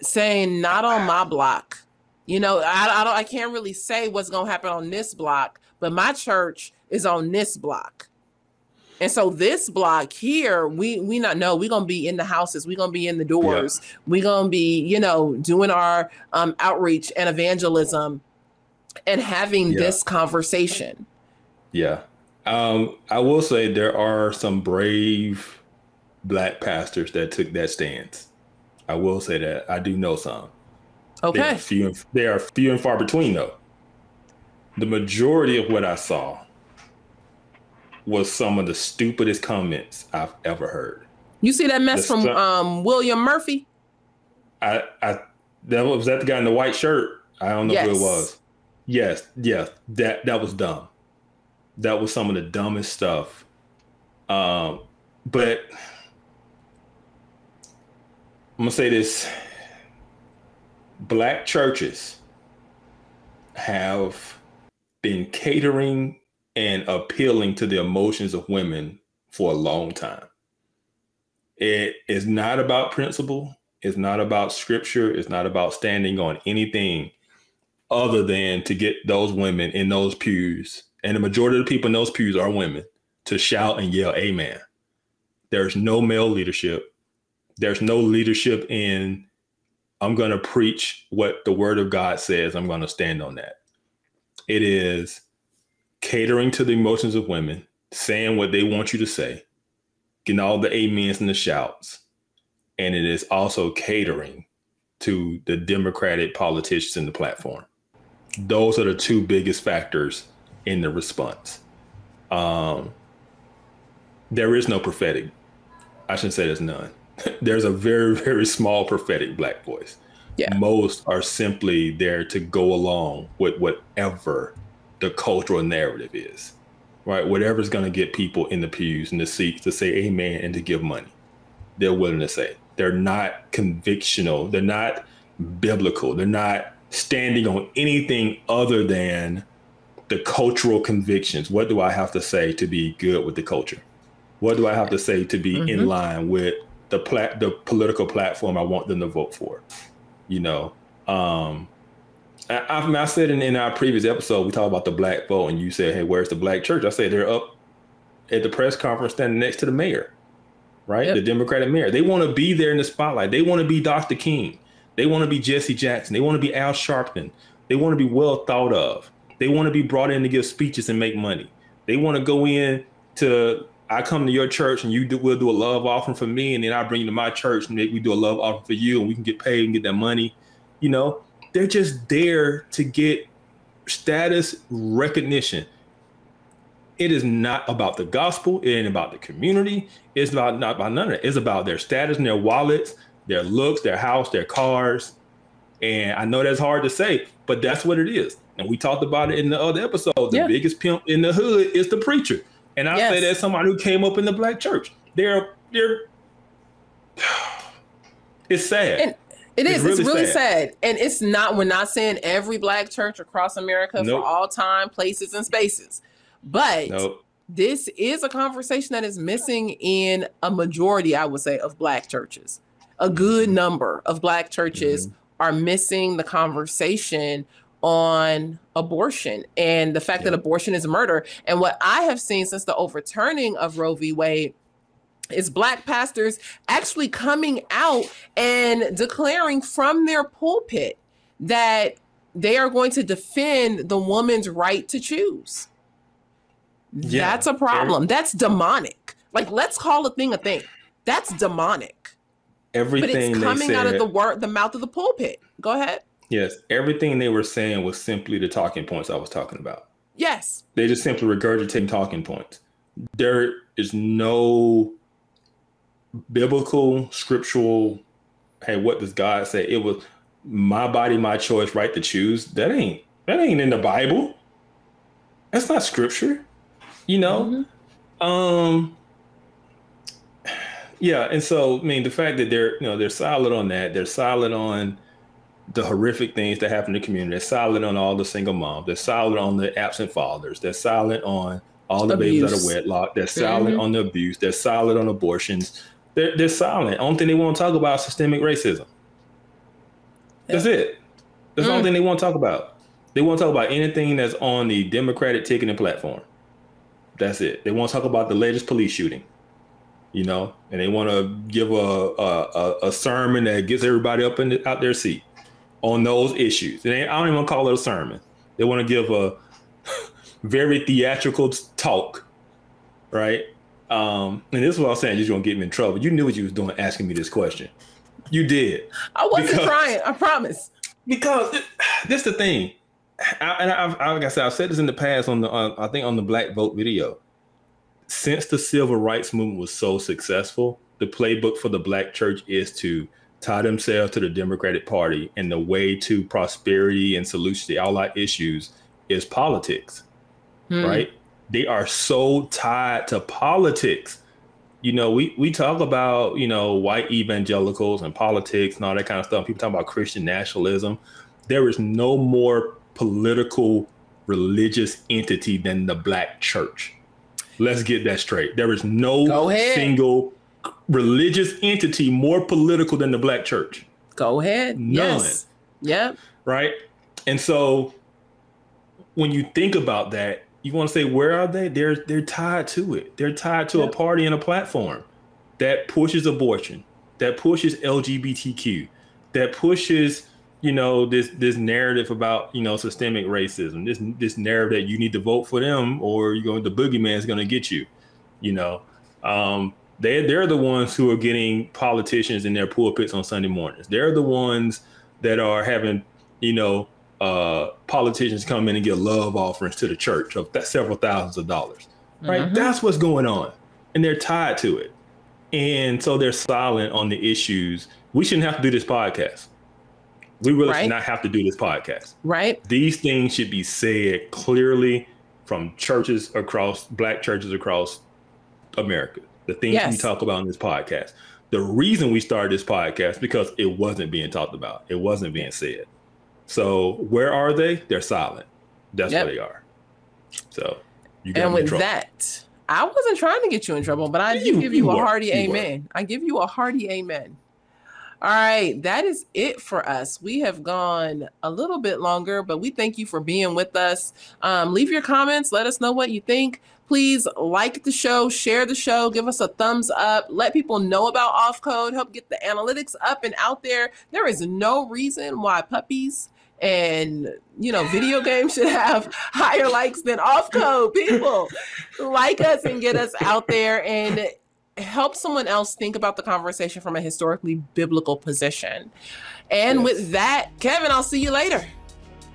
[SPEAKER 2] saying, not on my block? I can't really say what's going to happen on this block, but my church is on this block. And so this block here, we not know, we're going to be in the houses. We're going to be in the doors. Yeah. We're going to be, doing our outreach and evangelism and having this conversation.
[SPEAKER 1] Yeah. I will say there are some brave Black pastors that took that stance. I will say that. I do know some. Okay. They are few and far between, though. The majority of what I saw was some of the stupidest comments I've ever heard.
[SPEAKER 2] You see that mess from William Murphy?
[SPEAKER 1] Was that the guy in the white shirt? I don't know who it was. Yes, that was dumb. That was some of the dumbest stuff. But I'm gonna say this: Black churches have been catering and appealing to the emotions of women for a long time. It is not about principle. It's not about scripture. It's not about standing on anything other than to get those women in those pews, and the majority of the people in those pews are women, to shout and yell amen. There's no male leadership. There's no leadership in, I'm going to preach what the word of God says. I'm going to stand on that. It is catering to the emotions of women saying what they want you to say, getting all the amens and the shouts. And it is also catering to the Democratic politicians in the platform. Those are the two biggest factors in the response. There is no prophetic. I shouldn't say there's none. There's a very, very small prophetic Black voice.
[SPEAKER 2] Yeah.
[SPEAKER 1] Most are simply there to go along with whatever the cultural narrative is, right? Whatever's going to get people in the pews and the seats to say amen and to give money, they're willing to say. They're not convictional. They're not biblical. They're not standing on anything other than the cultural convictions. What do I have to say to be good with the culture? What do I have to say to be in line with the political platform I want them to vote for? You know, I said in our previous episode, we talked about the Black vote, and you said, hey, where's the Black church? I said they're up at the press conference standing next to the mayor, right? Yep. The Democratic mayor. They want to be there in the spotlight. They want to be Dr. King. They want to be Jesse Jackson. They want to be Al Sharpton. They want to be well thought of. They want to be brought in to give speeches and make money. They want to go in to, I come to your church and we'll do a love offering for me, and then I bring you to my church and we do a love offering for you, and we can get paid and get that money. You know, they're just there to get status recognition. It is not about the gospel. It ain't about the community. It's not about none of it. It's about their status and their wallets, their looks, their house, their cars. And I know that's hard to say, but that's what it is. And we talked about it in the other episode. The biggest pimp in the hood is the preacher. And I say that as somebody who came up in the Black church. They're it's sad.
[SPEAKER 2] And it's really sad. And it's not, we're not saying every Black church across America for all time, places, and spaces. But this is a conversation that is missing in a majority, I would say, of Black churches. A good number of Black churches are missing the conversation on abortion and the fact that abortion is murder. And what I have seen since the overturning of Roe v. Wade is Black pastors actually coming out and declaring from their pulpit that they are going to defend the woman's right to choose. Yeah. That's a problem. That's demonic. Like, let's call a thing a thing. That's demonic.
[SPEAKER 1] Everything,
[SPEAKER 2] but it's coming out of the mouth of the pulpit. Go ahead.
[SPEAKER 1] Yes, everything they were saying was simply the talking points I was talking about.
[SPEAKER 2] Yes.
[SPEAKER 1] They just simply regurgitating talking points. There is no biblical, scriptural, hey, what does God say? It was my body, my choice, right to choose. That ain't in the Bible. That's not scripture, you know? Yeah, and so, I mean, the fact that they're silent on that, they're silent on the horrific things that happen in the community. They're silent on all the single moms. They're silent on the absent fathers. They're silent on all the babies out of wedlock. They're silent on the abuse. They're silent on abortions. They're silent. Only thing they want to talk about is systemic racism. That's it. That's the only thing they want to talk about. They want to talk about anything that's on the Democratic ticketing platform. That's it. They want to talk about the latest police shooting, you know, and they want to give a sermon that gets everybody up out their seat on those issues. I don't even call it a sermon. They want to give a very theatrical talk, right? And this is what I was saying, you're going to get me in trouble. You knew what you was doing asking me this question. You did.
[SPEAKER 2] I wasn't trying, I promise.
[SPEAKER 1] Because this is the thing. Like I said, I've said this in the past on I think on the Black Vote video. Since the civil rights movement was so successful, the playbook for the Black church is to tie themselves to the Democratic Party, and the way to prosperity and solutions to all our issues is politics, right? They are so tied to politics. You know, we talk about, you know, white evangelicals and politics and all that kind of stuff. People talk about Christian nationalism. There is no more political religious entity than the Black church. Let's get that straight. There is no single religious entity more political than the Black church.
[SPEAKER 2] Go ahead.
[SPEAKER 1] None.
[SPEAKER 2] Yes. Yep.
[SPEAKER 1] Right. And so when you think about that, you want to say, where are they? They're tied to it. They're tied to a party and a platform that pushes abortion, that pushes LGBTQ, that pushes this narrative about, systemic racism, this narrative that you need to vote for them or the boogeyman's going to get you. They're the ones who are getting politicians in their pulpits on Sunday mornings. They're the ones that are having, politicians come in and give love offerings to the church of several thousands of dollars. Right? Mm-hmm. That's what's going on. And they're tied to it. And so they're silent on the issues. We shouldn't have to do this podcast. We really should not have to do this podcast.
[SPEAKER 2] Right.
[SPEAKER 1] These things should be said clearly from Black churches across America. The things we talk about in this podcast. The reason we started this podcast, because it wasn't being talked about. It wasn't being said. So where are they? They're silent. That's where they are. So you got me in trouble.
[SPEAKER 2] That, I wasn't trying to get you in trouble, but I do give you a hearty amen. I give you a hearty amen. All right, that is it for us. We have gone a little bit longer, but we thank you for being with us. Leave your comments. Let us know what you think. Please like the show, share the show, give us a thumbs up, let people know about Off Code, help get the analytics up and out there. There is no reason why puppies and, video games should have higher likes than Off Code. People, like us and get us out there and help someone else think about the conversation from a historically biblical position. And with that, Kevin, I'll see you later.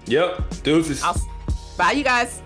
[SPEAKER 1] Yep. Deuces.
[SPEAKER 2] Bye, you guys.